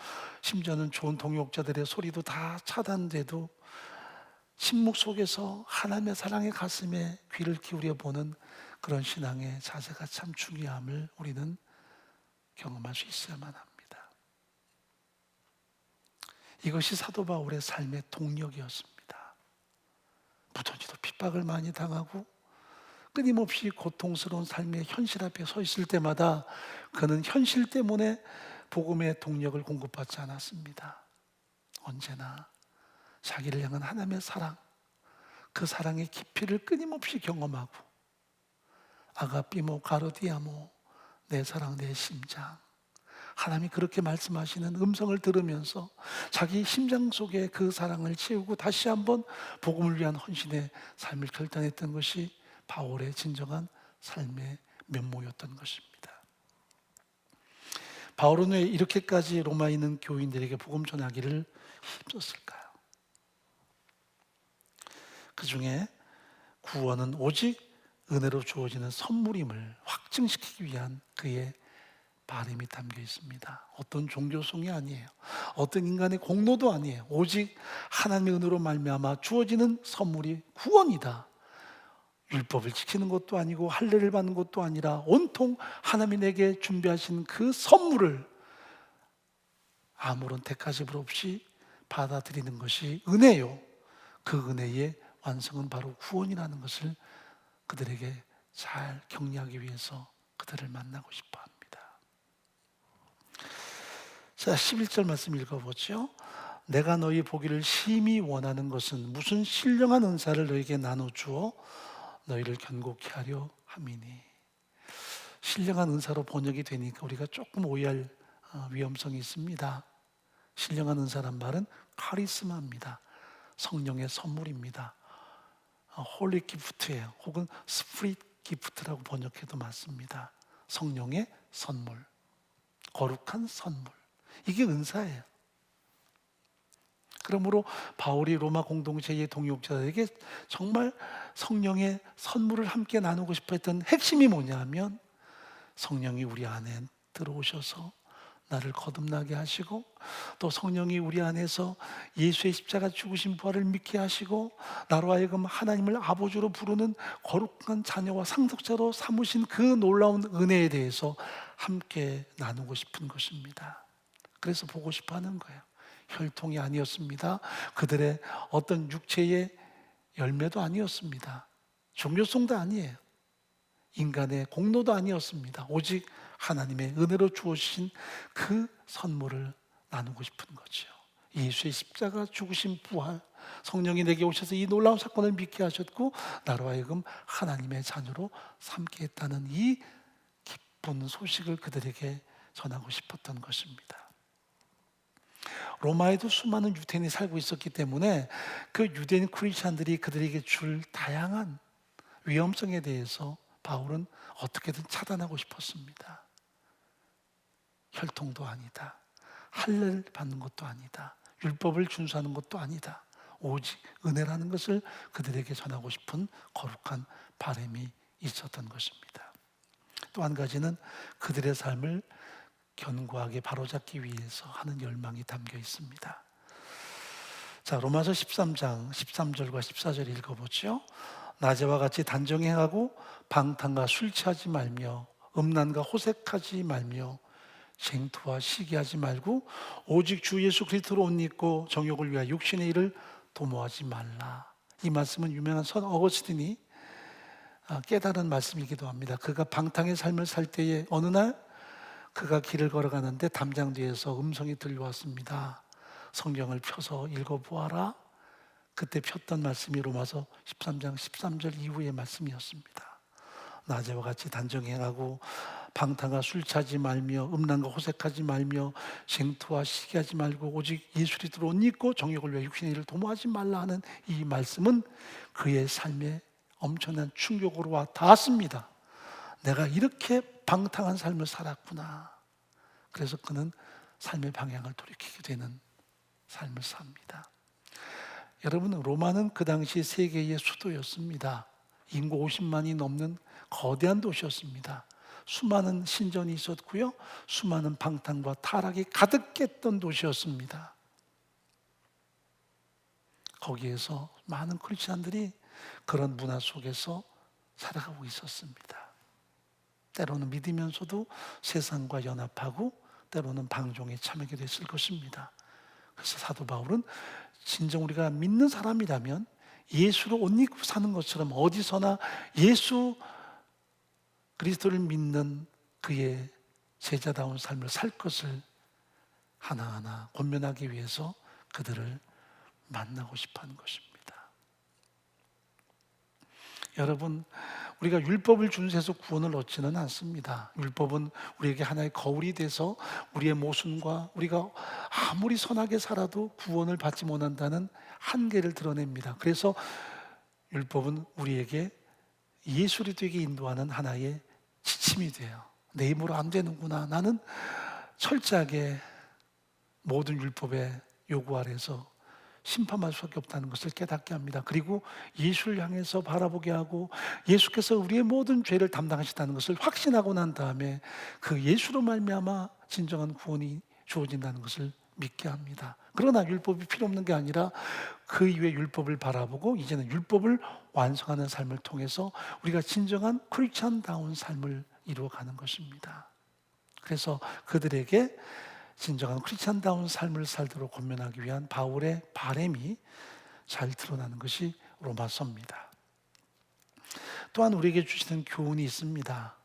심지어는 좋은 동역자들의 소리도 다 차단돼도 침묵 속에서 하나님의 사랑의 가슴에 귀를 기울여 보는 그런 신앙의 자세가 참 중요함을 우리는 경험할 수 있어야만 합니다. 이것이 사도 바울의 삶의 동력이었습니다. 무던히도 핍박을 많이 당하고 끊임없이 고통스러운 삶의 현실 앞에 서 있을 때마다 그는 현실 때문에 복음의 동력을 공급받지 않았습니다. 언제나 자기를 향한 하나님의 사랑, 그 사랑의 깊이를 끊임없이 경험하고 아가피모 가르디아모, 내 사랑 내 심장, 하나님이 그렇게 말씀하시는 음성을 들으면서 자기 심장 속에 그 사랑을 채우고 다시 한번 복음을 위한 헌신의 삶을 결단했던 것이 바울의 진정한 삶의 면모였던 것입니다. 바울은 왜 이렇게까지 로마에 있는 교인들에게 복음 전하기를 힘썼을까요? 그 중에 구원은 오직 은혜로 주어지는 선물임을 확증시키기 위한 그의 바람이 담겨 있습니다. 어떤 종교성이 아니에요. 어떤 인간의 공로도 아니에요. 오직 하나님의 은혜로 말미암아 주어지는 선물이 구원이다. 율법을 지키는 것도 아니고 할례를 받는 것도 아니라 온통 하나님이 내게 준비하신 그 선물을 아무런 대가집을 없이 받아들이는 것이 은혜요. 그 은혜의 완성은 바로 구원이라는 것을 그들에게 잘 격려하기 위해서 그들을 만나고 싶어 합니다. 자, 11절 말씀 읽어보죠. 내가 너희 보기를 심히 원하는 것은 무슨 신령한 은사를 너에게 나눠주어 너희를 견고케 하려 함이니. 신령한 은사로 번역이 되니까 우리가 조금 오해할 위험성이 있습니다. 신령한 은사란 말은 카리스마입니다. 성령의 선물입니다. 홀리 기프트예요. 혹은 스프릿 기프트라고 번역해도 맞습니다. 성령의 선물, 거룩한 선물. 이게 은사예요. 그러므로 바울이 로마 공동체의 동역자들에게 정말 성령의 선물을 함께 나누고 싶어 했던 핵심이 뭐냐면, 성령이 우리 안에 들어오셔서 나를 거듭나게 하시고, 또 성령이 우리 안에서 예수의 십자가 죽으신 부활을 믿게 하시고, 나로 하여금 하나님을 아버지로 부르는 거룩한 자녀와 상속자로 삼으신 그 놀라운 은혜에 대해서 함께 나누고 싶은 것입니다. 그래서 보고 싶어 하는 거예요. 혈통이 아니었습니다. 그들의 어떤 육체의 열매도 아니었습니다. 종교성도 아니에요. 인간의 공로도 아니었습니다. 오직 하나님의 은혜로 주어주신 그 선물을 나누고 싶은 거죠. 예수의 십자가 죽으신 부활, 성령이 내게 오셔서 이 놀라운 사건을 믿게 하셨고, 나로 하여금 하나님의 자녀로 삼게 했다는 이 기쁜 소식을 그들에게 전하고 싶었던 것입니다. 로마에도 수많은 유대인이 살고 있었기 때문에 그 유대인 크리스찬들이 그들에게 줄 다양한 위험성에 대해서 바울은 어떻게든 차단하고 싶었습니다. 혈통도 아니다, 할례를 받는 것도 아니다, 율법을 준수하는 것도 아니다, 오직 은혜라는 것을 그들에게 전하고 싶은 거룩한 바람이 있었던 것입니다. 또 한 가지는 그들의 삶을 견고하게 바로잡기 위해서 하는 열망이 담겨 있습니다. 자, 로마서 13장 13절과 14절 읽어보죠. 낮에와 같이 단정히 행하고 방탕과 술 취하지 말며 음란과 호색하지 말며 쟁투와 시기하지 말고 오직 주 예수 그리스도로 옷 입고 정욕을 위하여 육신의 일을 도모하지 말라. 이 말씀은 유명한 선 어거스틴이 깨달은 말씀이기도 합니다. 그가 방탕의 삶을 살 때에 어느 날 그가 길을 걸어가는데 담장 뒤에서 음성이 들려왔습니다. 성경을 펴서 읽어보아라. 그때 폈던 말씀이 로마서 13장 13절 이후의 말씀이었습니다. 낮에와 같이 단정히 행하고 방탕과 술 취하지 말며 음란과 호색하지 말며 쟁투와 시기하지 말고 오직 예수 그리스도로 옷 입고 정욕을 위하여 육신의 일을 도모하지 말라 하는 이 말씀은 그의 삶에 엄청난 충격으로 와 닿았습니다. 내가 이렇게 방탕한 삶을 살았구나. 그래서 그는 삶의 방향을 돌이키게 되는 삶을 삽니다. 여러분, 로마는 그 당시 세계의 수도였습니다. 인구 50만이 넘는 거대한 도시였습니다. 수많은 신전이 있었고요, 수많은 방탕과 타락이 가득했던 도시였습니다. 거기에서 많은 크리스찬들이 그런 문화 속에서 살아가고 있었습니다. 때로는 믿으면서도 세상과 연합하고 때로는 방종에 참여하게 됐을 것입니다. 그래서 사도 바울은 진정 우리가 믿는 사람이라면 예수로 옷 입고 사는 것처럼 어디서나 예수 그리스도를 믿는 그의 제자다운 삶을 살 것을 하나하나 권면하기 위해서 그들을 만나고 싶어하는 것입니다. 여러분, 우리가 율법을 준수해서 구원을 얻지는 않습니다. 율법은 우리에게 하나의 거울이 돼서 우리의 모순과 우리가 아무리 선하게 살아도 구원을 받지 못한다는 한계를 드러냅니다. 그래서 율법은 우리에게 예수 그리스도에게 인도하는 하나의 지침이 돼요. 내 힘으로 안 되는구나. 나는 철저하게 모든 율법의 요구 아래서 심판할 수밖에 없다는 것을 깨닫게 합니다. 그리고 예수를 향해서 바라보게 하고 예수께서 우리의 모든 죄를 담당하셨다는 것을 확신하고 난 다음에 그 예수로 말미암아 진정한 구원이 주어진다는 것을 믿게 합니다. 그러나 율법이 필요 없는 게 아니라 그 이후에 율법을 바라보고 이제는 율법을 완성하는 삶을 통해서 우리가 진정한 크리스찬다운 삶을 이루어가는 것입니다. 그래서 그들에게 진정한 크리스찬다운 삶을 살도록 권면하기 위한 바울의 바람이 잘 드러나는 것이 로마서입니다. 또한 우리에게 주시는 교훈이 있습니다.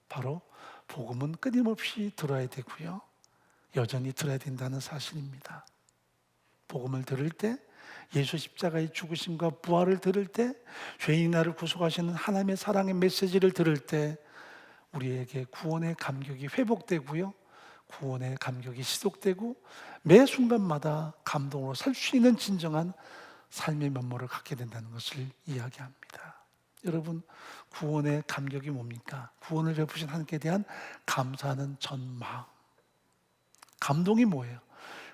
바로 복음은 끊임없이 들어야 되고요, 여전히 들어야 된다는 사실입니다. 복음을 들을 때, 예수 십자가의 죽으심과 부활을 들을 때, 죄인 나를 구속하시는 하나님의 사랑의 메시지를 들을 때 우리에게 구원의 감격이 회복되고요, 구원의 감격이 지속되고 매 순간마다 감동으로 살 수 있는 진정한 삶의 면모를 갖게 된다는 것을 이야기합니다. 여러분, 구원의 감격이 뭡니까? 구원을 베푸신 하나님께 대한 감사하는 전마음. 감동이 뭐예요?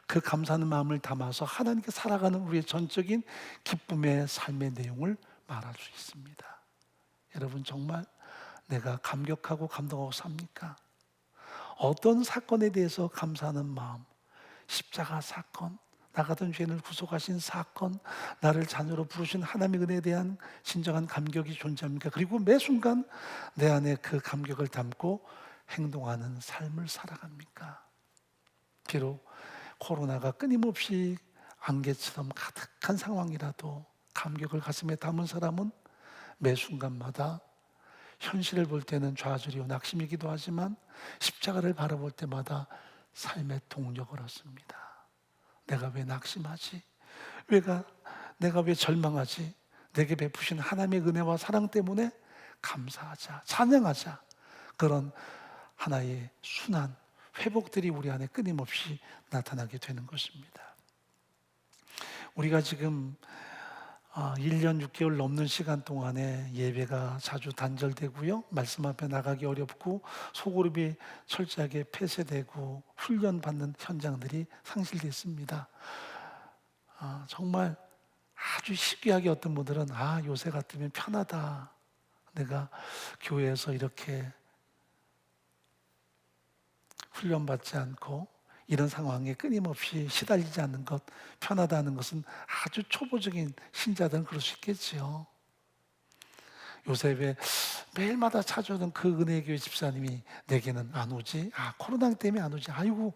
그 감사하는 마음을 담아서 하나님께 살아가는 우리의 전적인 기쁨의 삶의 내용을 말할 수 있습니다. 여러분, 정말 내가 감격하고 감동하고 삽니까? 어떤 사건에 대해서 감사하는 마음, 십자가 사건, 나 같은 죄인을 구속하신 사건, 나를 자녀로 부르신 하나님의 은혜에 대한 진정한 감격이 존재합니까? 그리고 매 순간 내 안에 그 감격을 담고 행동하는 삶을 살아갑니까? 비록 코로나가 끊임없이 안개처럼 가득한 상황이라도 감격을 가슴에 담은 사람은 매 순간마다 현실을 볼 때는 좌절이요 낙심이기도 하지만 십자가를 바라볼 때마다 삶의 동력을 얻습니다. 내가 왜 낙심하지? 내가 왜 절망하지? 내게 베푸신 하나님의 은혜와 사랑 때문에 감사하자, 찬양하자. 그런 하나의 순환, 회복들이 우리 안에 끊임없이 나타나게 되는 것입니다. 우리가 지금 1년 6개월 넘는 시간 동안에 예배가 자주 단절되고요, 말씀 앞에 나가기 어렵고 소그룹이 철저하게 폐쇄되고 훈련받는 현장들이 상실됐습니다. 정말 아주 희귀하게 어떤 분들은 요새 같으면 편하다, 내가 교회에서 이렇게 훈련받지 않고 이런 상황에 끊임없이 시달리지 않는 것, 편하다는 것은 아주 초보적인 신자들은 그럴 수 있겠지요. 요새 왜 매일마다 찾아오던 그 은혜의 교회 집사님이 내게는 안 오지? 코로나 때문에 안 오지? 아이고,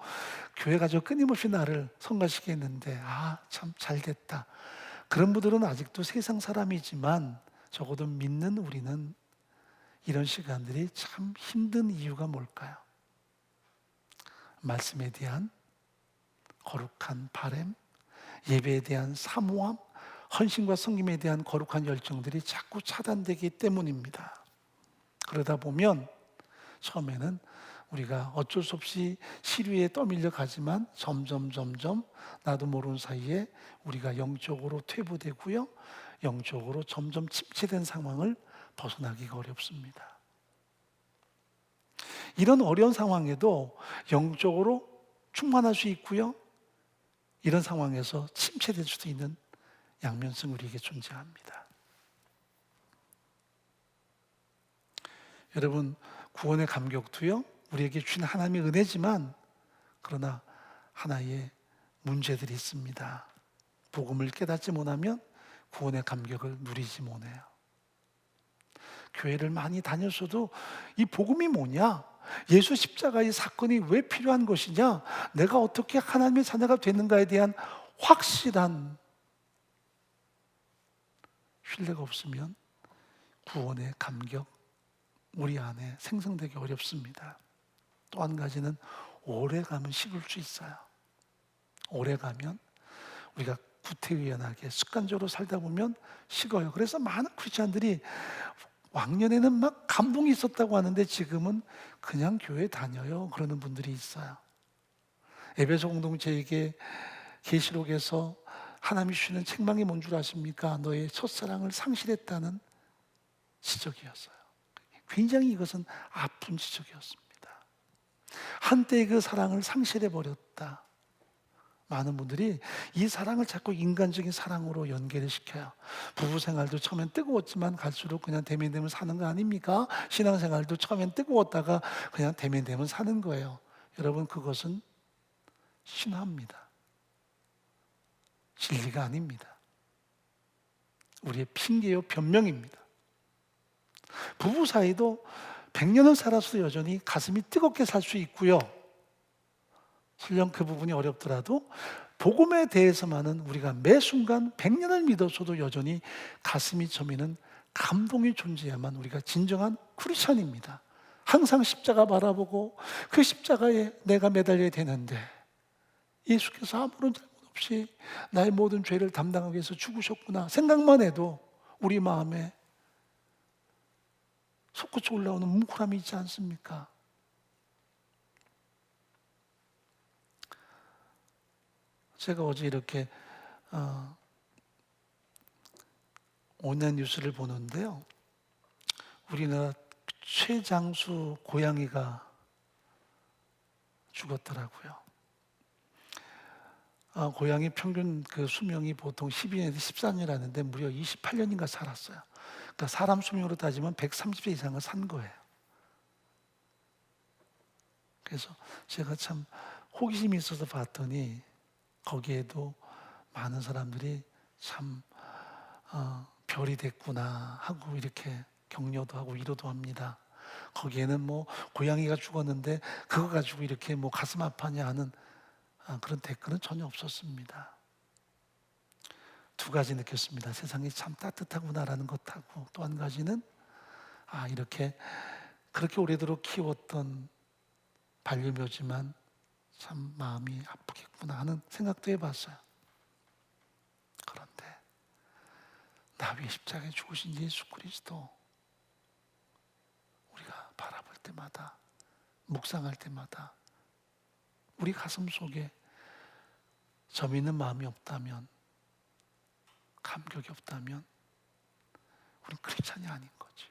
교회가 저 끊임없이 나를 성가시게 했는데 참 잘됐다. 그런 분들은 아직도 세상 사람이지만 적어도 믿는 우리는 이런 시간들이 참 힘든 이유가 뭘까요? 말씀에 대한 거룩한 바람, 예배에 대한 사모함, 헌신과 섬김에 대한 거룩한 열정들이 자꾸 차단되기 때문입니다. 그러다 보면 처음에는 우리가 어쩔 수 없이 시류에 떠밀려 가지만 점점 나도 모르는 사이에 우리가 영적으로 퇴보되고요, 영적으로 점점 침체된 상황을 벗어나기가 어렵습니다. 이런 어려운 상황에도 영적으로 충만할 수 있고요, 이런 상황에서 침체될 수도 있는 양면성 우리에게 존재합니다. 여러분, 구원의 감격도요, 우리에게 주신 하나님의 은혜지만 그러나 하나의 문제들이 있습니다. 복음을 깨닫지 못하면 구원의 감격을 누리지 못해요. 교회를 많이 다녔어도 이 복음이 뭐냐? 예수 십자가의 사건이 왜 필요한 것이냐? 내가 어떻게 하나님의 자녀가 되는가에 대한 확실한 신뢰가 없으면 구원의 감격 우리 안에 생성되기 어렵습니다. 또 한 가지는 오래 가면 식을 수 있어요. 오래 가면 우리가 구태의연하게 습관적으로 살다 보면 식어요. 그래서 많은 크리스찬들이 왕년에는 막 감동이 있었다고 하는데 지금은 그냥 교회 다녀요, 그러는 분들이 있어요. 에베소 공동체에게 계시록에서 하나님이 주시는 책망이 뭔 줄 아십니까? 너의 첫사랑을 상실했다는 지적이었어요. 굉장히 이것은 아픈 지적이었습니다. 한때의 그 사랑을 상실해버렸다. 많은 분들이 이 사랑을 자꾸 인간적인 사랑으로 연계를 시켜요. 부부 생활도 처음엔 뜨거웠지만 갈수록 그냥 대면되면 사는 거 아닙니까? 신앙생활도 처음엔 뜨거웠다가 그냥 대면되면 사는 거예요. 여러분, 그것은 신화입니다. 진리가 아닙니다. 우리의 핑계요 변명입니다. 부부 사이도 100년을 살아서 여전히 가슴이 뜨겁게 살 수 있고요, 설령 그 부분이 어렵더라도 복음에 대해서만은 우리가 매 순간 100년을 믿었어도 여전히 가슴이 저미는 감동이 존재해야만 우리가 진정한 크리스천입니다. 항상 십자가 바라보고 그 십자가에 내가 매달려야 되는데 예수께서 아무런 잘못 없이 나의 모든 죄를 담당하기 위해서 죽으셨구나 생각만 해도 우리 마음에 솟구쳐 올라오는 뭉클함이 있지 않습니까? 제가 어제 이렇게 오늘 뉴스를 보는데요, 우리나라 최장수 고양이가 죽었더라고요. 고양이 평균 그 수명이 보통 12년에서 14년이라는데 무려 28년인가 살았어요. 그러니까 사람 수명으로 따지면 130세 이상을 산 거예요. 그래서 제가 참 호기심이 있어서 봤더니 거기에도 많은 사람들이 참 별이 됐구나 하고 이렇게 격려도 하고 위로도 합니다. 거기에는 뭐 고양이가 죽었는데 그거 가지고 이렇게 뭐 가슴 아파냐 하는 그런 댓글은 전혀 없었습니다. 두 가지 느꼈습니다. 세상이 참 따뜻하구나라는 것하고 또 한 가지는 이렇게 그렇게 오래도록 키웠던 반려묘지만 참 마음이 아프겠구나 하는 생각도 해봤어요. 그런데 나 위에 십자가에 죽으신 예수 그리스도 우리가 바라볼 때마다 묵상할 때마다 우리 가슴 속에 점 있는 마음이 없다면, 감격이 없다면 우리는 크리스찬이 아닌 거죠.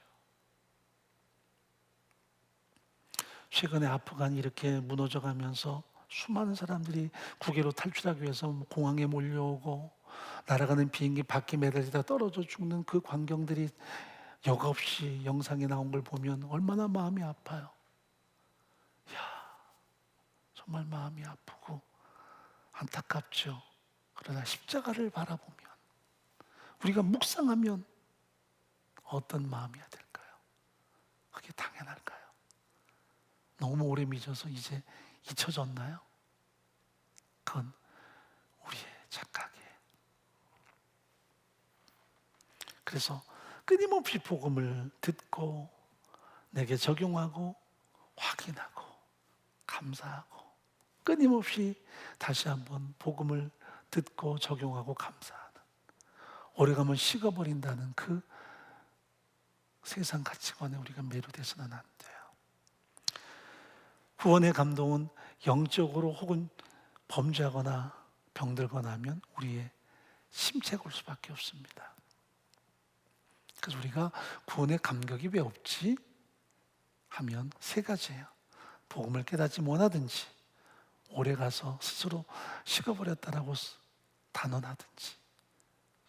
최근에 아프간이 이렇게 무너져가면서 수많은 사람들이 국외로 탈출하기 위해서 공항에 몰려오고 날아가는 비행기 바퀴 매달리다 떨어져 죽는 그 광경들이 여과없이 영상에 나온 걸 보면 얼마나 마음이 아파요. 정말 마음이 아프고 안타깝죠. 그러나 십자가를 바라보면 우리가 묵상하면 어떤 마음이어야 될까요? 그게 당연할까요? 너무 오래 믿어서 이제 잊혀졌나요? 그건 우리의 착각이에요. 그래서 끊임없이 복음을 듣고 내게 적용하고 확인하고 감사하고 끊임없이 다시 한번 복음을 듣고 적용하고 감사하는, 오래가면 식어버린다는 그 세상 가치관에 우리가 매료돼서는 안 돼요. 구원의 감동은 영적으로 혹은 범죄하거나 병들거나 하면 우리의 심체가 올 수밖에 없습니다. 그래서 우리가 구원의 감격이 왜 없지? 하면 세 가지예요. 복음을 깨닫지 못하든지, 오래 가서 스스로 식어버렸다라고 단언하든지,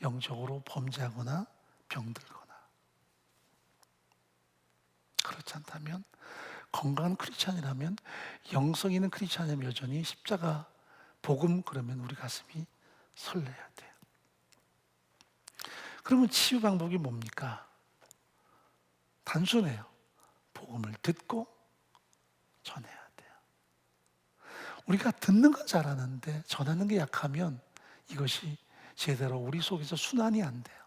영적으로 범죄하거나 병들거나. 그렇지 않다면 건강한 크리스찬이라면, 영성 있는 크리스찬이라면 여전히 십자가 복음 그러면 우리 가슴이 설레야 돼요. 그러면 치유 방법이 뭡니까? 단순해요. 복음을 듣고 전해야 돼요. 우리가 듣는 건 잘하는데 전하는 게 약하면 이것이 제대로 우리 속에서 순환이 안 돼요.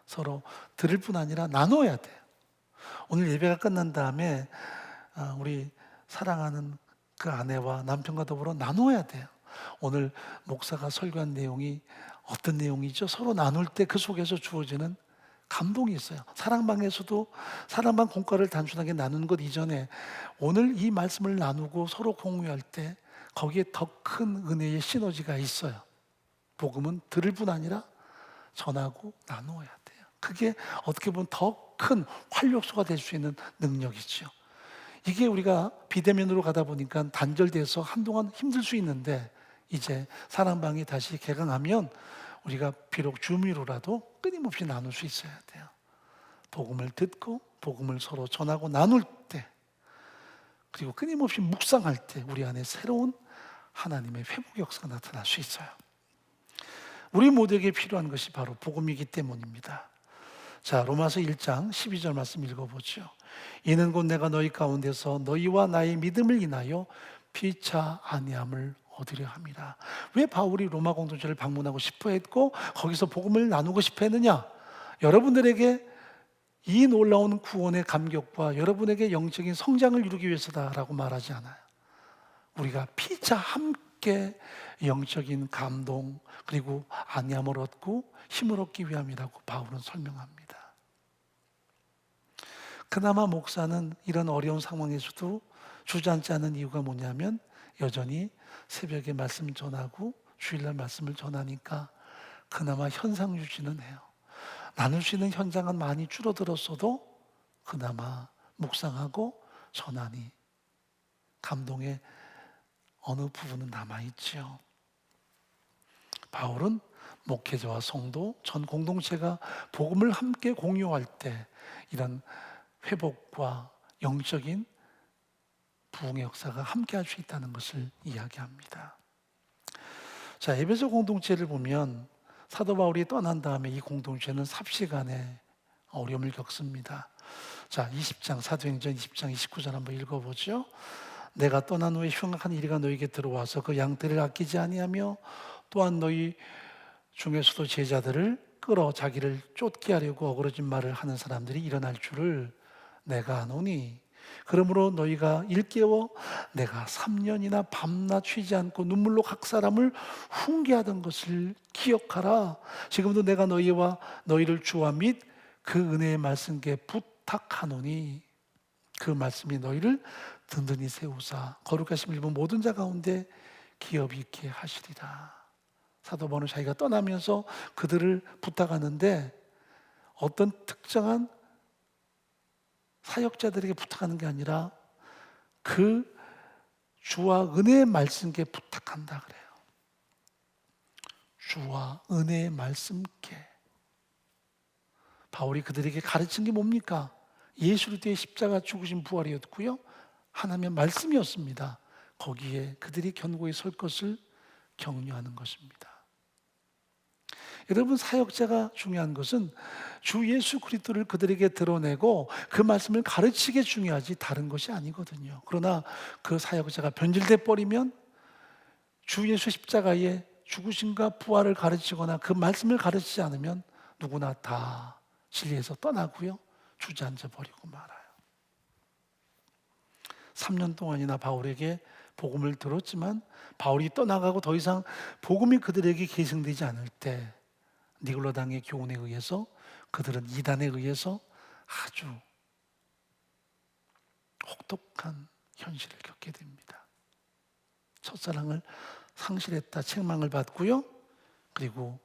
서로 들을 뿐 아니라 나눠야 돼요. 오늘 예배가 끝난 다음에 우리 사랑하는 그 아내와 남편과 더불어 나눠야 돼요. 오늘 목사가 설교한 내용이 어떤 내용이죠? 서로 나눌 때 그 속에서 주어지는 감동이 있어요. 사랑방에서도 사랑방 공과를 단순하게 나누는 것 이전에 오늘 이 말씀을 나누고 서로 공유할 때 거기에 더 큰 은혜의 시너지가 있어요. 복음은 들을 뿐 아니라 전하고 나누어야 돼요. 그게 어떻게 보면 더 큰 활력소가 될 수 있는 능력이죠. 이게 우리가 비대면으로 가다 보니까 단절돼서 한동안 힘들 수 있는데 이제 사랑방이 다시 개강하면 우리가 비록 줌으로라도 끊임없이 나눌 수 있어야 돼요. 복음을 듣고 복음을 서로 전하고 나눌 때, 그리고 끊임없이 묵상할 때 우리 안에 새로운 하나님의 회복 역사가 나타날 수 있어요. 우리 모두에게 필요한 것이 바로 복음이기 때문입니다. 자, 로마서 1장 12절 말씀 읽어보죠. 이는 곧 내가 너희 가운데서 너희와 나의 믿음을 인하여 피차 아니함을 얻으려 함이라. 왜 바울이 로마 공동체를 방문하고 싶어 했고 거기서 복음을 나누고 싶어 했느냐? 여러분들에게 이 놀라운 구원의 감격과 여러분에게 영적인 성장을 이루기 위해서다라고 말하지 않아요. 우리가 피차 함께 영적인 감동 그리고 안위함을 얻고 힘을 얻기 위함이라고 바울은 설명합니다. 그나마 목사는 이런 어려운 상황에서도 주저앉지 않는 이유가 뭐냐면 여전히 새벽에 말씀 전하고 주일날 말씀을 전하니까 그나마 현상 유지는 해요. 나눌 수 있는 현장은 많이 줄어들었어도 그나마 묵상하고 전하니 감동의 어느 부분은 남아있지요. 바울은 목회자와 성도, 전 공동체가 복음을 함께 공유할 때 이런 회복과 영적인 부흥의 역사가 함께 할 수 있다는 것을 이야기합니다. 자, 에베소 공동체를 보면 사도 바울이 떠난 다음에 이 공동체는 삽시간에 어려움을 겪습니다. 자, 20장 사도행전 20장 29절 한번 읽어보죠. 내가 떠난 후에 흉악한 이리가 너에게 들어와서 그 양떼를 아끼지 아니하며 또한 너희 중에서도 제자들을 끌어 자기를 쫓게 하려고 어그러진 말을 하는 사람들이 일어날 줄을 내가 아노니 그러므로 너희가 일깨워 내가 3년이나 밤낮 쉬지 않고 눈물로 각 사람을 훈계하던 것을 기억하라. 지금도 내가 너희와 너희를 주와 및 그 은혜의 말씀께 부탁하노니 그 말씀이 너희를 든든히 세우사 거룩하심 입은 모든 자 가운데 기업 있게 하시리라. 사도 바울은 자기가 떠나면서 그들을 부탁하는데 어떤 특정한 사역자들에게 부탁하는 게 아니라 그 주와 은혜의 말씀께 부탁한다 그래요. 주와 은혜의 말씀께. 바울이 그들에게 가르친 게 뭡니까? 예수 그리스도의 십자가 죽으신 부활이었고요, 하나님의 말씀이었습니다. 거기에 그들이 견고히 설 것을 격려하는 것입니다. 여러분, 사역자가 중요한 것은 주 예수 그리스도를 그들에게 드러내고 그 말씀을 가르치게 중요하지 다른 것이 아니거든요. 그러나 그 사역자가 변질돼 버리면 주 예수 십자가의 죽으심과 부활을 가르치거나 그 말씀을 가르치지 않으면 누구나 다 진리에서 떠나고요, 주저앉아 버리고 말아요. 3년 동안이나 바울에게 복음을 들었지만 바울이 떠나가고 더 이상 복음이 그들에게 계승되지 않을 때 니골라당의 교훈에 의해서 그들은 이단에 의해서 아주 혹독한 현실을 겪게 됩니다. 첫사랑을 상실했다 책망을 받고요, 그리고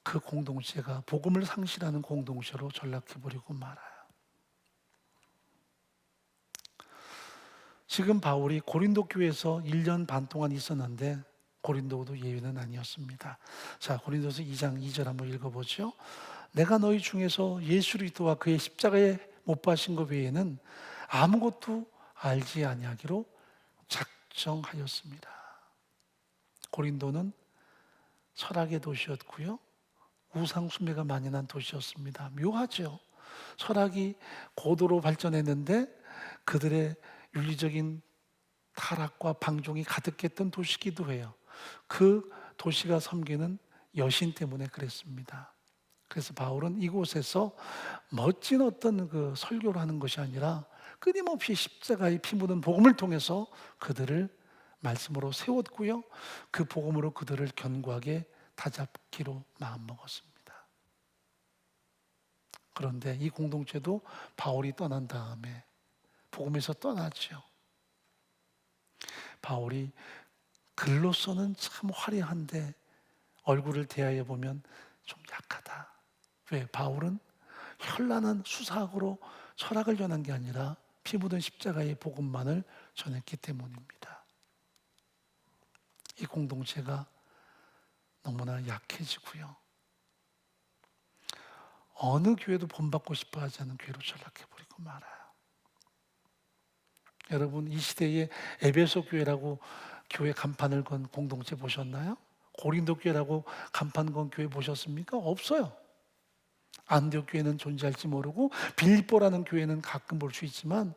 그 공동체가 복음을 상실하는 공동체로 전락해버리고 말아요. 지금 바울이 고린도 교회에서 1년 반 동안 있었는데 고린도도 예외는 아니었습니다. 자, 고린도서 2장 2절 한번 읽어보죠. 내가 너희 중에서 예수 그리스도와 그의 십자가에 못 박힌 것 외에는 아무것도 알지 아니하기로 작정하였습니다. 고린도는 철학의 도시였고요, 우상 숭배가 많이 난 도시였습니다. 묘하죠. 철학이 고도로 발전했는데 그들의 윤리적인 타락과 방종이 가득했던 도시기도 해요. 그 도시가 섬기는 여신 때문에 그랬습니다. 그래서 바울은 이곳에서 멋진 어떤 그 설교를 하는 것이 아니라 끊임없이 십자가의 피 묻은 복음을 통해서 그들을 말씀으로 세웠고요, 그 복음으로 그들을 견고하게 다잡기로 마음먹었습니다. 그런데 이 공동체도 바울이 떠난 다음에 복음에서 떠났죠. 바울이 글로서는 참 화려한데 얼굴을 대하여 보면 좀 약하다. 왜? 바울은 현란한 수사학으로 철학을 전한 게 아니라 피 묻은 십자가의 복음만을 전했기 때문입니다. 이 공동체가 너무나 약해지고요, 어느 교회도 본받고 싶어 하지 않는 교회로 전락해버리고 말아요. 여러분, 이 시대에 에베소 교회라고 교회 간판을 건 공동체 보셨나요? 고린도 교회라고 간판 건 교회 보셨습니까? 없어요. 안디옥 교회는 존재할지 모르고 빌립보라는 교회는 가끔 볼 수 있지만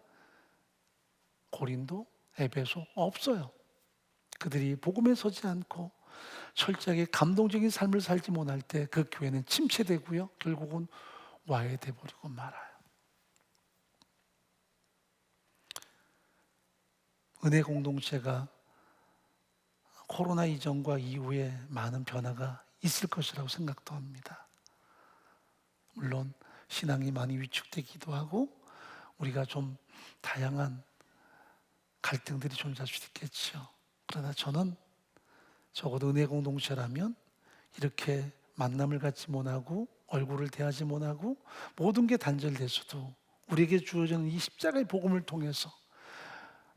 고린도, 에베소 없어요. 그들이 복음에 서지 않고 철저하게 감동적인 삶을 살지 못할 때 그 교회는 침체되고요, 결국은 와해돼 버리고 말아요. 은혜 공동체가 코로나 이전과 이후에 많은 변화가 있을 것이라고 생각도 합니다. 물론 신앙이 많이 위축되기도 하고 우리가 좀 다양한 갈등들이 존재할 수 있겠죠. 그러나 저는 적어도 은혜 공동체라면 이렇게 만남을 갖지 못하고 얼굴을 대하지 못하고 모든 게 단절돼서도 우리에게 주어지는 이 십자가의 복음을 통해서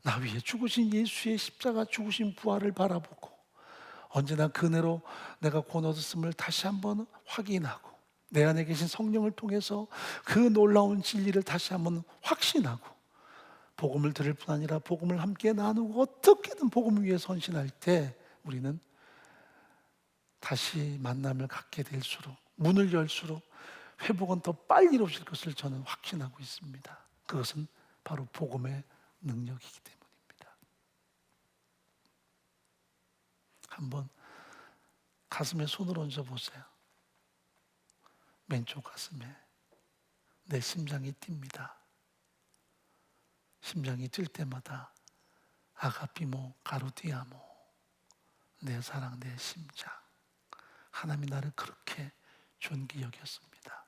나 위에 죽으신 예수의 십자가 죽으신 부활을 바라보고 언제나 그 은혜로 내가 구원 얻었음을 다시 한번 확인하고 내 안에 계신 성령을 통해서 그 놀라운 진리를 다시 한번 확신하고 복음을 들을 뿐 아니라 복음을 함께 나누고 어떻게든 복음을 위해 선신할 때 우리는 다시 만남을 갖게 될수록 문을 열수록 회복은 더 빨리 이루어질 것을 저는 확신하고 있습니다. 그것은 바로 복음의 능력이기 때문입니다. 한번 가슴에 손을 얹어 보세요. 왼쪽 가슴에 내 심장이 뜁니다. 심장이 뛸 때마다 아가피모 가루디아모 내 사랑 내 심장 하나님이 나를 그렇게 존귀 여겼습니다.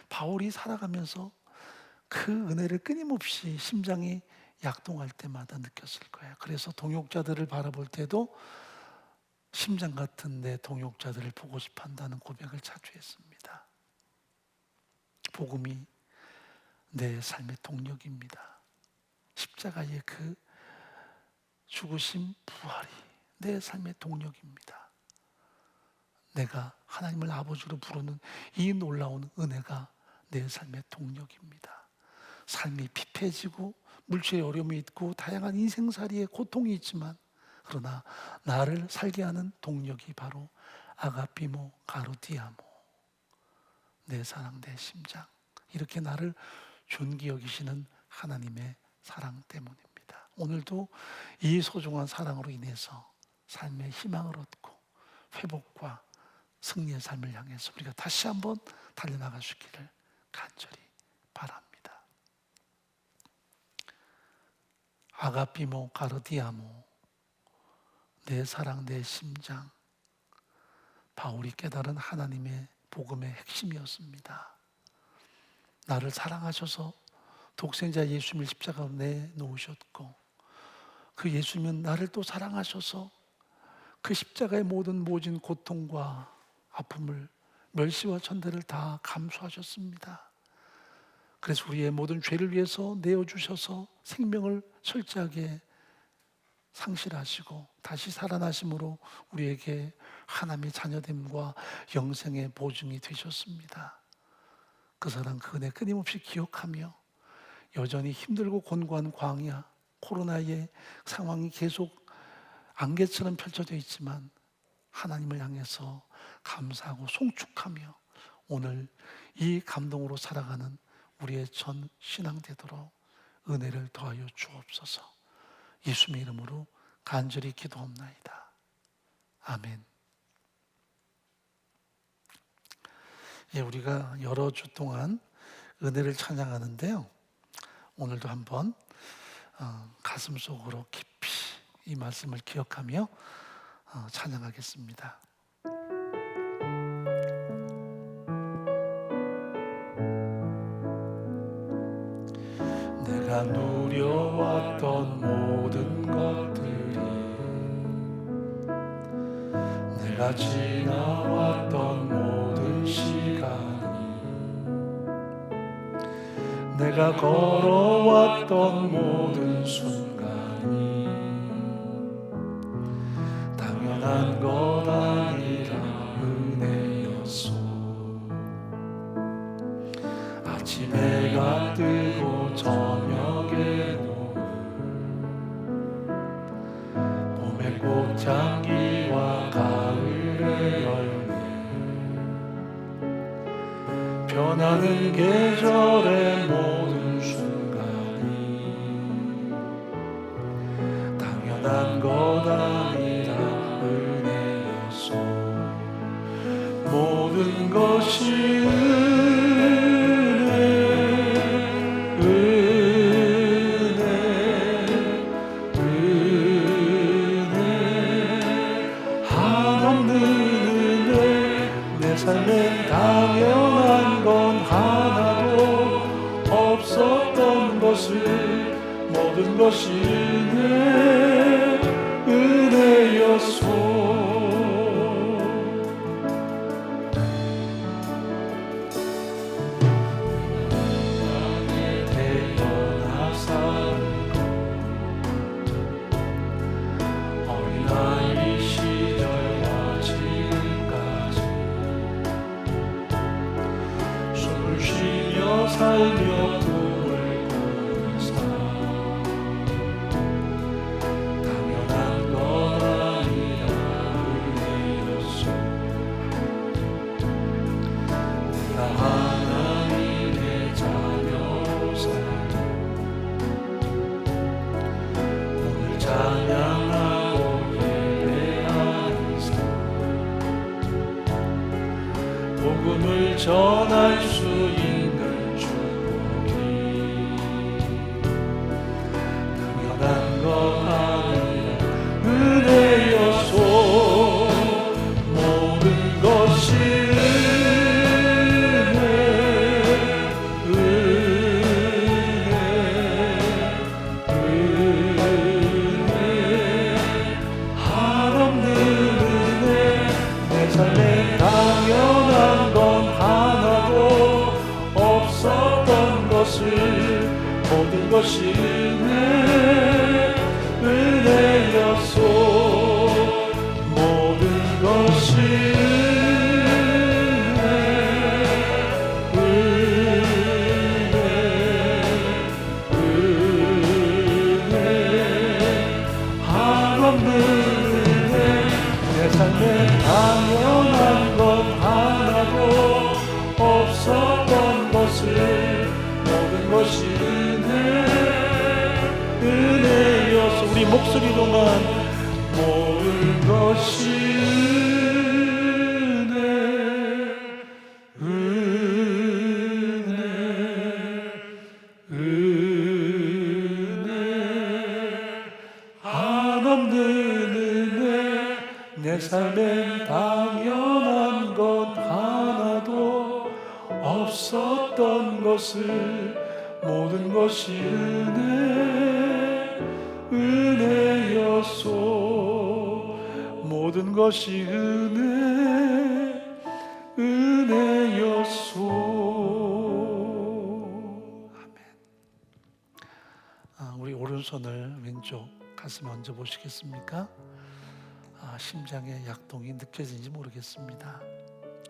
바울이 살아가면서 그 은혜를 끊임없이 심장이 약동할 때마다 느꼈을 거예요. 그래서 동역자들을 바라볼 때도 심장 같은 내 동역자들을 보고 싶어 한다는 고백을 자주 했습니다. 복음이 내 삶의 동력입니다. 십자가의 그 죽으심 부활이 내 삶의 동력입니다. 내가 하나님을 아버지로 부르는 이 놀라운 은혜가 내 삶의 동력입니다. 삶이 피폐해지고 물질의 어려움이 있고 다양한 인생살이의 고통이 있지만 그러나 나를 살게 하는 동력이 바로 아가피모 가루디아모 내 사랑 내 심장 이렇게 나를 존귀 여기시는 하나님의 사랑 때문입니다. 오늘도 이 소중한 사랑으로 인해서 삶의 희망을 얻고 회복과 승리의 삶을 향해서 우리가 다시 한번 달려나갈 수 있기를 간절히 바랍니다. 아가피모 가르디아모 내 사랑 내 심장 바울이 깨달은 하나님의 복음의 핵심이었습니다. 나를 사랑하셔서 독생자 예수님을 십자가로 내놓으셨고 그 예수님은 나를 또 사랑하셔서 그 십자가의 모든 모진 고통과 아픔을 멸시와 천대를 다 감수하셨습니다. 그래서 우리의 모든 죄를 위해서 내어주셔서 생명을 철저하게 상실하시고 다시 살아나심으로 우리에게 하나님의 자녀됨과 영생의 보증이 되셨습니다. 그 사랑 그 은혜 끊임없이 기억하며 여전히 힘들고 곤고한 광야 코로나의 상황이 계속 안개처럼 펼쳐져 있지만 하나님을 향해서 감사하고 송축하며 오늘 이 감동으로 살아가는 우리의 전 신앙 되도록 은혜를 더하여 주옵소서. 예수님의 이름으로 간절히 기도합나이다. 아멘. 예, 우리가 여러 주 동안 은혜를 찬양하는데요. 오늘도 한번 가슴속으로 깊이 이 말씀을 기억하며 찬양하겠습니다. 내가 누려왔던 모든 것들이 내가 지나왔던 모든 시간이 내가 걸어왔던 모든 순간이 당연한 것 아니라 은혜였소. 아침 해가 뜨고 저녁에 노을 봄의 꽃향기와 가을의 열매 변하는 계절의 모든 순간이 당연한 것 아니라 은혜였소. 모든 것이 삶에 당연한 건 하나도 없었던 것을 모든 것이 은혜였소. 주여 꿈을 꾸는 삶 당연한 건 아니라 은혜였소. 우리가 하나님의 자녀로서 오늘 찬양하고 예배하는 삶 복음을 전할 수 있는 축복이 당연한 것 아니라 은혜여소. 모든 것이 은혜 한없는 은혜. 내 삶에 당연한 건 하나도 없었던 것을 모든 것이 은혜였소. 모든 것이 은혜 한없는 은혜. 내 삶에 당연한 건 하나도 없었던 것을 모든 것이 은혜여서. 우리 목소리로만 모든 것이 은혜 한없는 은혜. 내 삶엔 당연한 것 하나도 없었던 것을 모든 것이 은혜였소. 모든 것이 은혜였소. 아멘. 우리 오른손을 왼쪽 가슴에 얹어 보시겠습니까? 심장의 약동이 느껴지는지 모르겠습니다.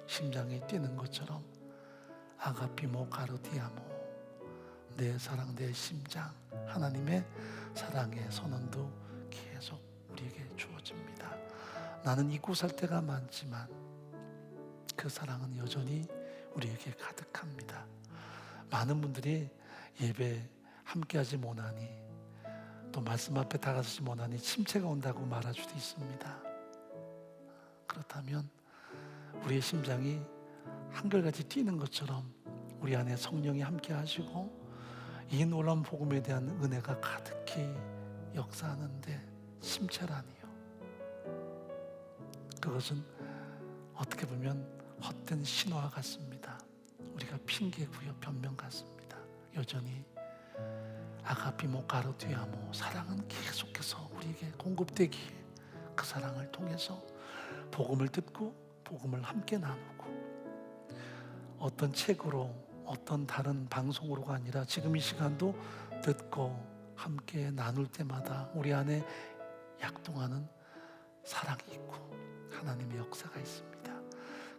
심장이 뛰는 것처럼 아가피모 가르디아모, 내 사랑 내 심장, 하나님의 사랑의 선언도 계속 우리에게 주어집니다. 나는 잊고 살 때가 많지만 그 사랑은 여전히 우리에게 가득합니다. 많은 분들이 예배 함께하지 못하니 또 말씀 앞에 다가서지 못하니 침체가 온다고 말할 수도 있습니다. 그렇다면 우리의 심장이 한결같이 뛰는 것처럼 우리 안에 성령이 함께 하시고 이 놀라운 복음에 대한 은혜가 가득히 역사하는데 침체라니요. 그것은 어떻게 보면 헛된 신화 같습니다. 우리가 핑계고요, 변명 같습니다. 여전히 아가피모 가르디아모, 사랑은 계속해서 우리에게 공급되기에 그 사랑을 통해서 복음을 듣고 복음을 함께 나누고, 어떤 책으로 어떤 다른 방송으로가 아니라 지금 이 시간도 듣고 함께 나눌 때마다 우리 안에 약동하는 사랑이 있고 하나님의 역사가 있습니다.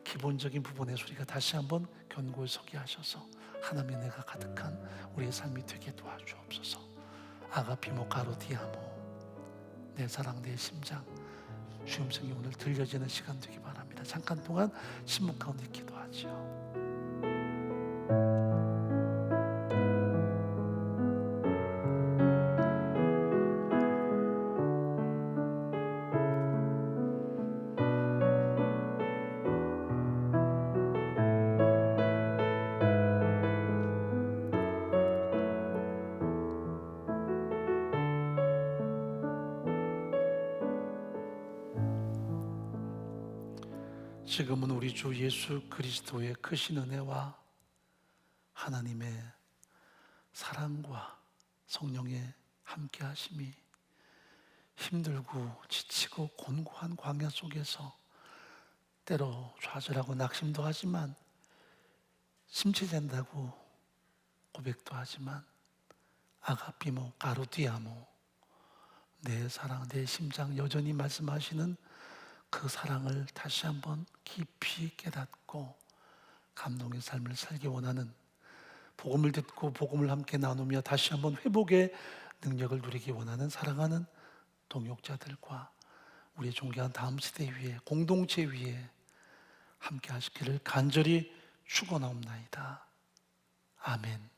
기본적인 부분에서 우리가 다시 한번 견고히 서게 하셔서 하나님의 은혜가 가득한 우리의 삶이 되게 도와주옵소서. 아가피모 가르디아모, 내 사랑 내 심장, 주의 음성이 오늘 들려지는 시간 되기 바랍니다. 잠깐 동안 침묵 가운데 기도하지요. 지금은 우리 주 예수 그리스도의 크신 은혜와 하나님의 사랑과 성령의 함께 하심이 힘들고 지치고 곤고한 광야 속에서 때로 좌절하고 낙심도 하지만 심취된다고 고백도 하지만 아가피모 가르디아모, 내 사랑 내 심장, 여전히 말씀하시는 그 사랑을 다시 한번 깊이 깨닫고 감동의 삶을 살기 원하는 복음을 듣고 복음을 함께 나누며 다시 한번 회복의 능력을 누리기 원하는 사랑하는 동역자들과 우리의 존귀한 다음 시대 위에 공동체 위에 함께 하시기를 간절히 축원하옵나이다. 아멘.